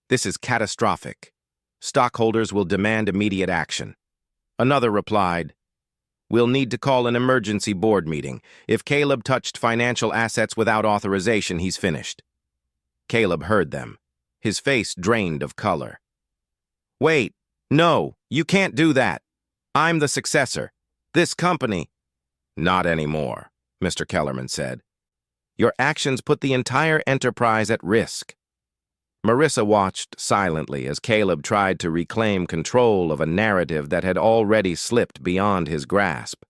"This is catastrophic. Stockholders will demand immediate action." Another replied, "We'll need to call an emergency board meeting. If Caleb touched financial assets without authorization, he's finished." Caleb heard them, his face drained of color. "Wait, no, you can't do that. I'm the successor. This company—" "Not anymore," Mr. Kellerman said. "Your actions put the entire enterprise at risk." Marissa watched silently as Caleb tried to reclaim control of a narrative that had already slipped beyond his grasp.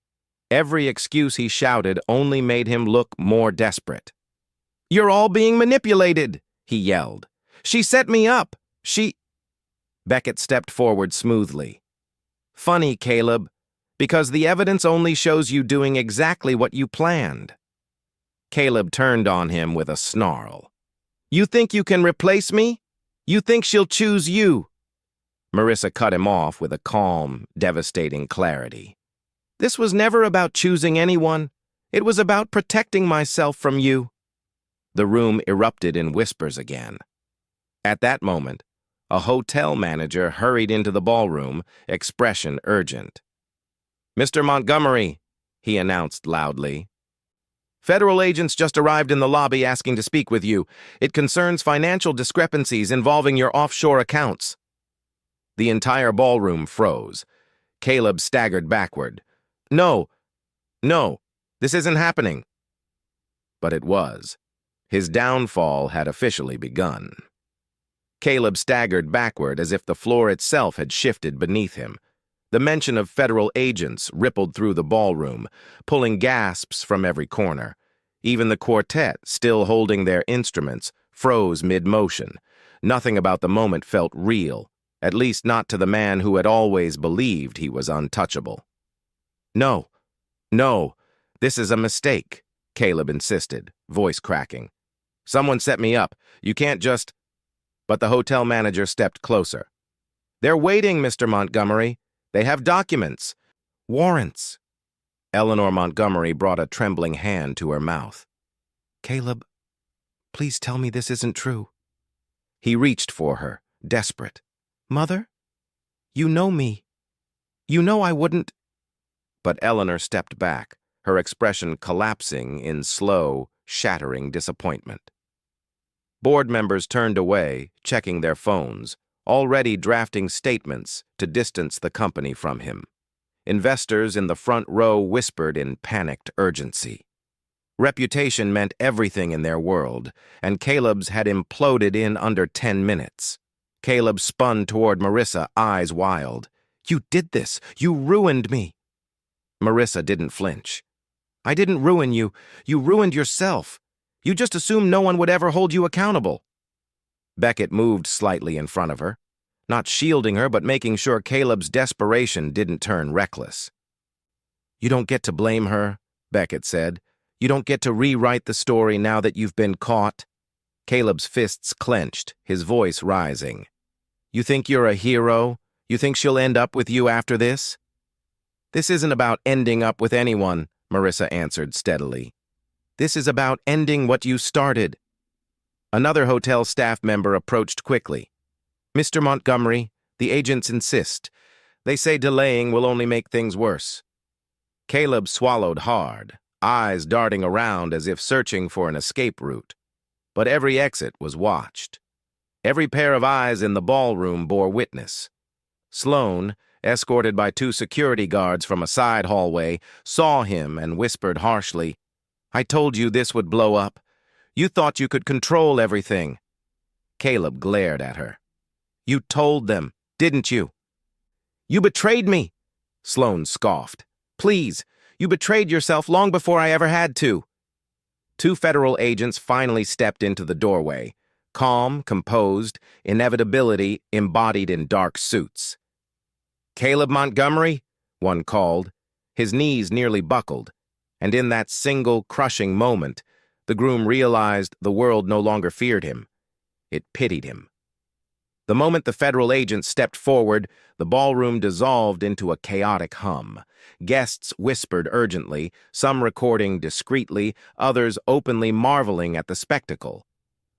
Every excuse he shouted only made him look more desperate. "You're all being manipulated," he yelled. "She set me up. She—" Beckett stepped forward smoothly. Funny, Caleb, because the evidence only shows you doing exactly what you planned. Caleb turned on him with a snarl. You think you can replace me? You think she'll choose you? Marissa cut him off with a calm, devastating clarity. This was never about choosing anyone. It was about protecting myself from you. The room erupted in whispers again. At that moment, a hotel manager hurried into the ballroom, expression urgent. Mr. Montgomery, he announced loudly. Federal agents just arrived in the lobby asking to speak with you. It concerns financial discrepancies involving your offshore accounts. The entire ballroom froze. Caleb staggered backward. No, this isn't happening. But it was. His downfall had officially begun. Caleb staggered backward as if the floor itself had shifted beneath him. The mention of federal agents rippled through the ballroom, pulling gasps from every corner. Even the quartet, still holding their instruments, froze mid-motion. Nothing about the moment felt real, at least not to the man who had always believed he was untouchable. No, this is a mistake, Caleb insisted, voice cracking. Someone set me up. You can't just... But the hotel manager stepped closer. They're waiting, Mr. Montgomery. They have documents. Warrants. Eleanor Montgomery brought a trembling hand to her mouth. Caleb, please tell me this isn't true. He reached for her, desperate. Mother? You know me. You know I wouldn't... But Eleanor stepped back, her expression collapsing in slow, shattering disappointment. Board members turned away, checking their phones, already drafting statements to distance the company from him. Investors in the front row whispered in panicked urgency. Reputation meant everything in their world, and Caleb's had imploded in under 10 minutes. Caleb spun toward Marissa, eyes wild. You did this! You ruined me! Marissa didn't flinch. I didn't ruin you. You ruined yourself. You just assumed no one would ever hold you accountable. Beckett moved slightly in front of her, not shielding her but making sure Caleb's desperation didn't turn reckless. You don't get to blame her, Beckett said. You don't get to rewrite the story now that you've been caught. Caleb's fists clenched, his voice rising. You think you're a hero? You think she'll end up with you after this? This isn't about ending up with anyone, Marissa answered steadily. This is about ending what you started. Another hotel staff member approached quickly. Mr. Montgomery, the agents insist. They say delaying will only make things worse. Caleb swallowed hard, eyes darting around as if searching for an escape route. But every exit was watched. Every pair of eyes in the ballroom bore witness. Sloan, escorted by 2 security guards from a side hallway, saw him and whispered harshly, I told you this would blow up. You thought you could control everything. Caleb glared at her. You told them, didn't you? You betrayed me, Sloan scoffed. Please, you betrayed yourself long before I ever had to. 2 federal agents finally stepped into the doorway, calm, composed, inevitability embodied in dark suits. Caleb Montgomery, one called. His knees nearly buckled, and in that single, crushing moment, the groom realized the world no longer feared him. It pitied him. The moment the federal agent stepped forward, the ballroom dissolved into a chaotic hum. Guests whispered urgently, some recording discreetly, others openly marveling at the spectacle.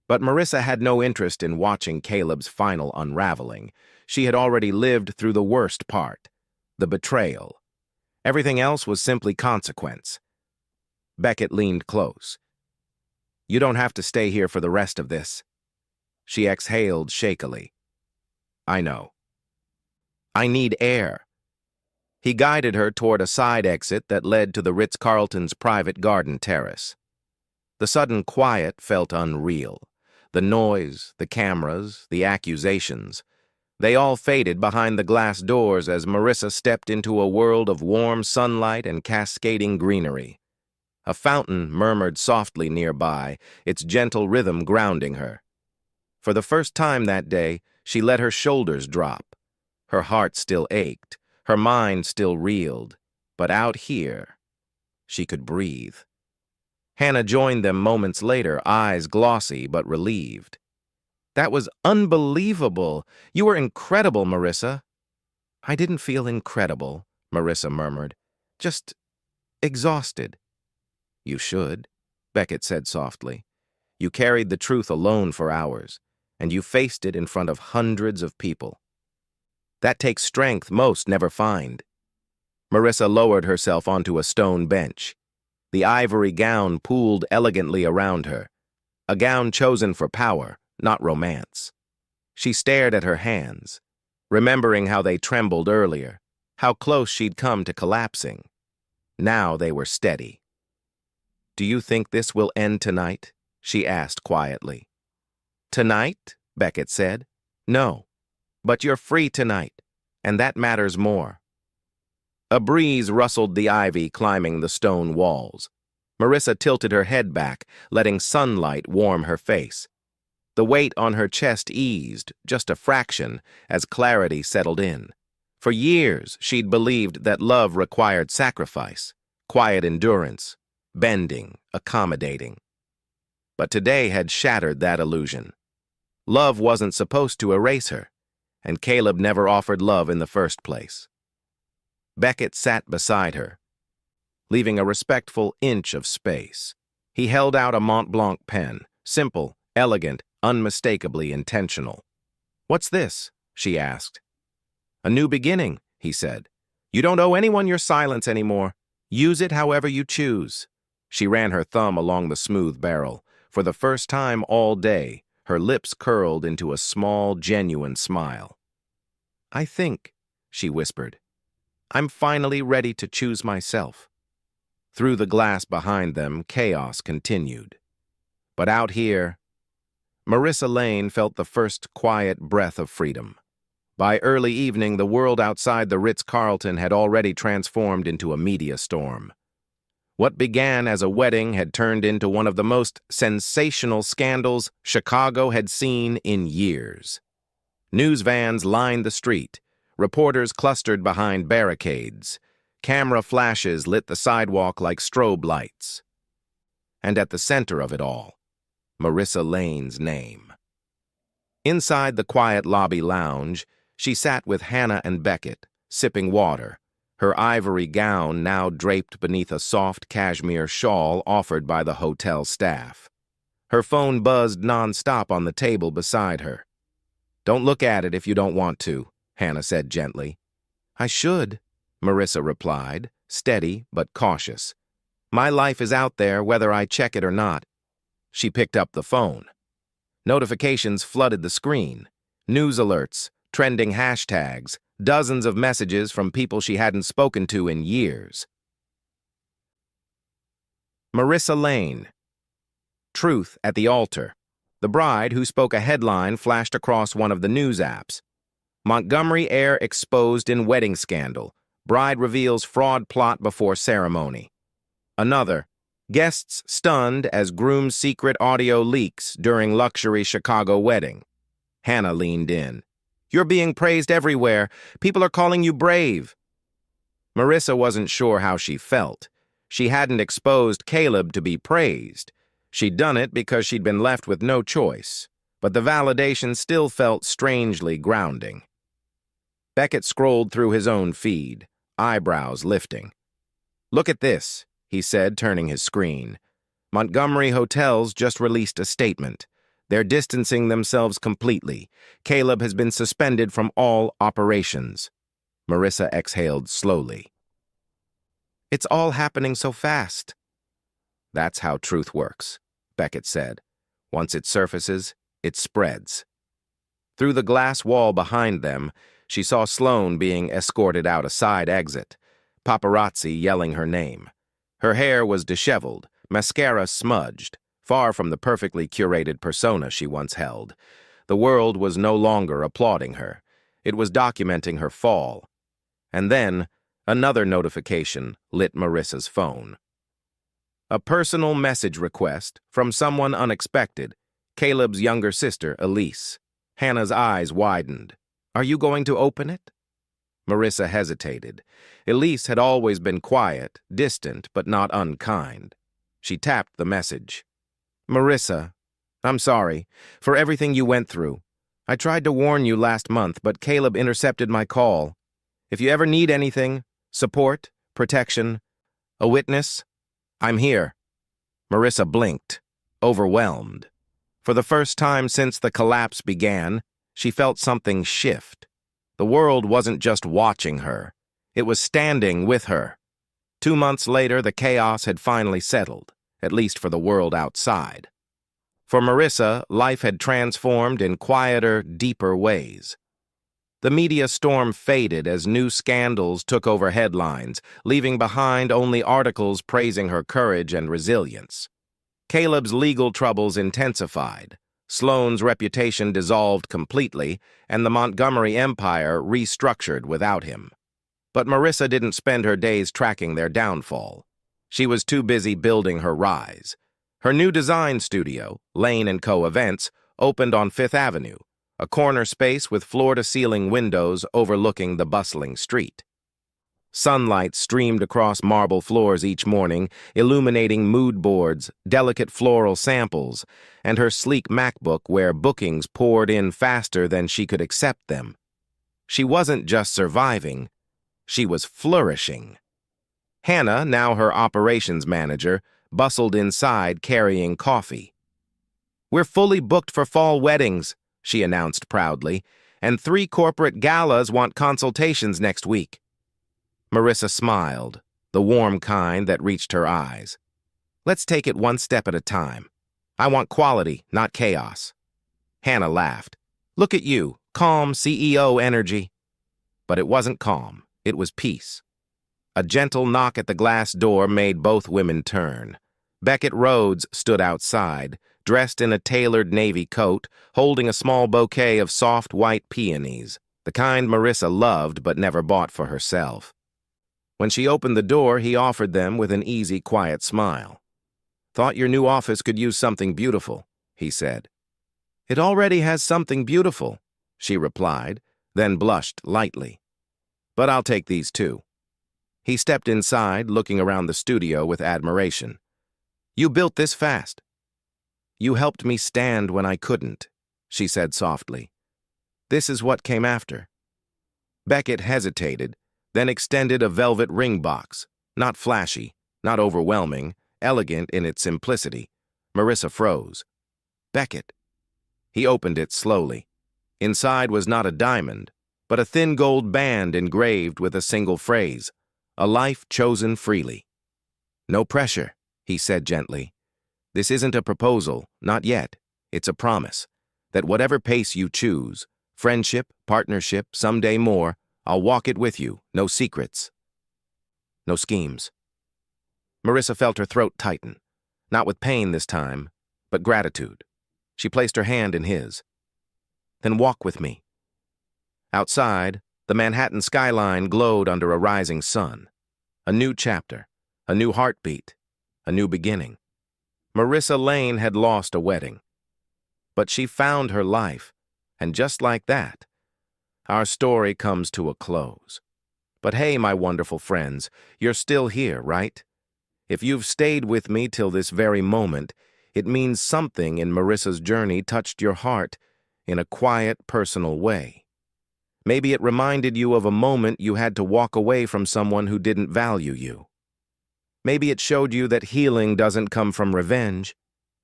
But Marissa had no interest in watching Caleb's final unraveling. She had already lived through the worst part, the betrayal. Everything else was simply consequence. Beckett leaned close. You don't have to stay here for the rest of this. She exhaled shakily. I know. I need air. He guided her toward a side exit that led to the Ritz-Carlton's private garden terrace. The sudden quiet felt unreal. The noise, the cameras, the accusations. They all faded behind the glass doors as Marissa stepped into a world of warm sunlight and cascading greenery. A fountain murmured softly nearby, its gentle rhythm grounding her. For the first time that day, she let her shoulders drop. Her heart still ached, Her mind still reeled, but out here, she could breathe. Hannah joined them moments later, eyes glossy but relieved. "That was unbelievable. You were incredible, Marissa." "I didn't feel incredible," Marissa murmured. "Just exhausted." "You should," Beckett said softly. "You carried the truth alone for hours, and you faced it in front of hundreds of people. That takes strength most never find." Marissa lowered herself onto a stone bench. The ivory gown pooled elegantly around her, a gown chosen for power, not romance. She stared at her hands, remembering how they trembled earlier, how close she'd come to collapsing. Now they were steady. "Do you think this will end tonight?" she asked quietly. "Tonight?" Beckett said. "No, but you're free tonight, and that matters more." A breeze rustled the ivy climbing the stone walls. Marissa tilted her head back, letting sunlight warm her face. The weight on her chest eased, just a fraction, as clarity settled in. For years, she'd believed that love required sacrifice, quiet endurance, bending, accommodating. But today had shattered that illusion. Love wasn't supposed to erase her, and Caleb never offered love in the first place. Beckett sat beside her, leaving a respectful inch of space. He held out a Mont Blanc pen, simple, elegant, unmistakably intentional. "What's this?" she asked. "A new beginning," he said. "You don't owe anyone your silence anymore. Use it however you choose." She ran her thumb along the smooth barrel. For the first time all day, her lips curled into a small, genuine smile. "I think," she whispered, "I'm finally ready to choose myself." Through the glass behind them, chaos continued. But out here, Marissa Lane felt the first quiet breath of freedom. By early evening, the world outside the Ritz-Carlton had already transformed into a media storm. What began as a wedding had turned into one of the most sensational scandals Chicago had seen in years. News vans lined the street, reporters clustered behind barricades, camera flashes lit the sidewalk like strobe lights. And at the center of it all, Marissa Lane's name. Inside the quiet lobby lounge, she sat with Hannah and Beckett, sipping water, her ivory gown now draped beneath a soft cashmere shawl offered by the hotel staff. Her phone buzzed nonstop on the table beside her. "Don't look at it if you don't want to," Hannah said gently. "I should," Marissa replied, steady but cautious. "My life is out there whether I check it or not." She picked up the phone. Notifications flooded the screen. News alerts, trending hashtags, dozens of messages from people she hadn't spoken to in years. Marissa Lane. Truth at the altar. The bride who spoke a headline flashed across one of the news apps. Montgomery heir exposed in wedding scandal. Bride reveals fraud plot before ceremony. Another. Guests stunned as groom's secret audio leaks during luxury Chicago wedding. Hannah leaned in. "You're being praised everywhere. People are calling you brave." Marissa wasn't sure how she felt. She hadn't exposed Caleb to be praised. She'd done it because she'd been left with no choice. But the validation still felt strangely grounding. Beckett scrolled through his own feed, eyebrows lifting. "Look at this," he said, turning his screen. "Montgomery Hotels just released a statement. They're distancing themselves completely. Caleb has been suspended from all operations." Marissa exhaled slowly. "It's all happening so fast." "That's how truth works," Beckett said. "Once it surfaces, it spreads." Through the glass wall behind them, she saw Sloane being escorted out a side exit, paparazzi yelling her name. Her hair was disheveled, mascara smudged, far from the perfectly curated persona she once held. The world was no longer applauding her. It was documenting her fall. And then, another notification lit Marissa's phone. A personal message request from someone unexpected, Caleb's younger sister, Elise. Hannah's eyes widened. "Are you going to open it?" Marissa hesitated. Elise had always been quiet, distant, but not unkind. She tapped the message. Marissa, I'm sorry for everything you went through. I tried to warn you last month, but Caleb intercepted my call. If you ever need anything, support, protection, a witness, I'm here. Marissa blinked, overwhelmed. For the first time since the collapse began, she felt something shift. The world wasn't just watching her. It was standing with her. 2 months later, the chaos had finally settled, at least for the world outside. For Marissa, life had transformed in quieter, deeper ways. The media storm faded as new scandals took over headlines, leaving behind only articles praising her courage and resilience. Caleb's legal troubles intensified. Sloane's reputation dissolved completely, and the Montgomery empire restructured without him. But Marissa didn't spend her days tracking their downfall. She was too busy building her rise. Her new design studio, Lane & Co. Events, opened on Fifth Avenue, a corner space with floor-to-ceiling windows overlooking the bustling street. Sunlight streamed across marble floors each morning, illuminating mood boards, delicate floral samples, and her sleek MacBook where bookings poured in faster than she could accept them. She wasn't just surviving, she was flourishing. Hannah, now her operations manager, bustled inside carrying coffee. We're fully booked for fall weddings, she announced proudly, and 3 corporate galas want consultations next week. Marissa smiled, the warm kind that reached her eyes. Let's take it one step at a time. I want quality, not chaos. Hannah laughed. Look at you, calm CEO energy. But it wasn't calm, it was peace. A gentle knock at the glass door made both women turn. Beckett Rhodes stood outside, dressed in a tailored navy coat, holding a small bouquet of soft white peonies, the kind Marissa loved but never bought for herself. When she opened the door, he offered them with an easy, quiet smile. Thought your new office could use something beautiful, he said. It already has something beautiful, she replied, then blushed lightly. But I'll take these too. He stepped inside, looking around the studio with admiration. You built this fast. You helped me stand when I couldn't, she said softly. This is what came after. Beckett hesitated, then extended a velvet ring box, not flashy, not overwhelming, elegant in its simplicity. Marissa froze. Beckett. He opened it slowly. Inside was not a diamond, but a thin gold band engraved with a single phrase, a life chosen freely. No pressure, he said gently. This isn't a proposal, not yet. It's a promise that whatever pace you choose, friendship, partnership, someday more, I'll walk it with you, no secrets, no schemes. Marissa felt her throat tighten, not with pain this time, but gratitude. She placed her hand in his. Then walk with me. Outside, the Manhattan skyline glowed under a rising sun. A new chapter, a new heartbeat, a new beginning. Marissa Lane had lost a wedding, but she found her life, and just like that, our story comes to a close. But hey, my wonderful friends, you're still here, right? If you've stayed with me till this very moment, it means something in Marissa's journey touched your heart in a quiet, personal way. Maybe it reminded you of a moment you had to walk away from someone who didn't value you. Maybe it showed you that healing doesn't come from revenge.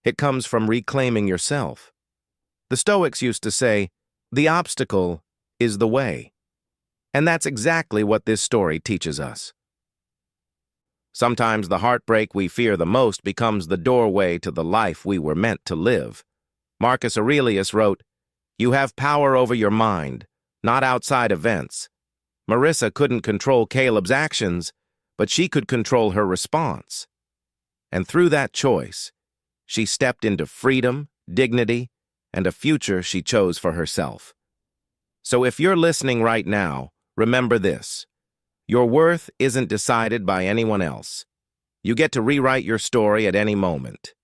It comes from reclaiming yourself. The Stoics used to say, the obstacle is the way. And that's exactly what this story teaches us. Sometimes the heartbreak we fear the most becomes the doorway to the life we were meant to live. Marcus Aurelius wrote, "You have power over your mind, not outside events." Marissa couldn't control Caleb's actions, but she could control her response. And through that choice, she stepped into freedom, dignity, and a future she chose for herself. So if you're listening right now, remember this. Your worth isn't decided by anyone else. You get to rewrite your story at any moment.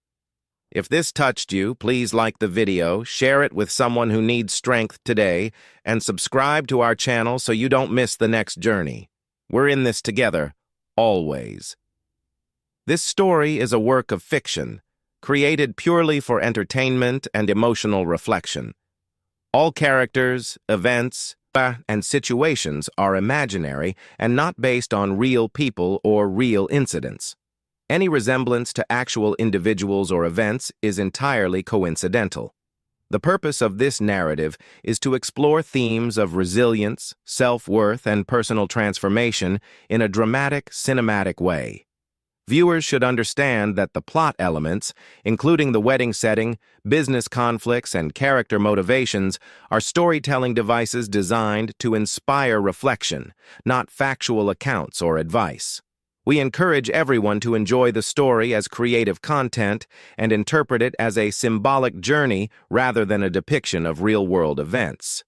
If this touched you, please like the video, share it with someone who needs strength today, and subscribe to our channel so you don't miss the next journey. We're in this together, always. This story is a work of fiction, created purely for entertainment and emotional reflection. All characters, events, and situations are imaginary and not based on real people or real incidents. Any resemblance to actual individuals or events is entirely coincidental. The purpose of this narrative is to explore themes of resilience, self-worth, and personal transformation in a dramatic, cinematic way. Viewers should understand that the plot elements, including the wedding setting, business conflicts, and character motivations, are storytelling devices designed to inspire reflection, not factual accounts or advice. We encourage everyone to enjoy the story as creative content and interpret it as a symbolic journey rather than a depiction of real-world events.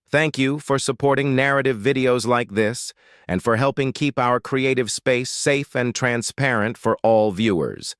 Thank you for supporting narrative videos like this and for helping keep our creative space safe and transparent for all viewers.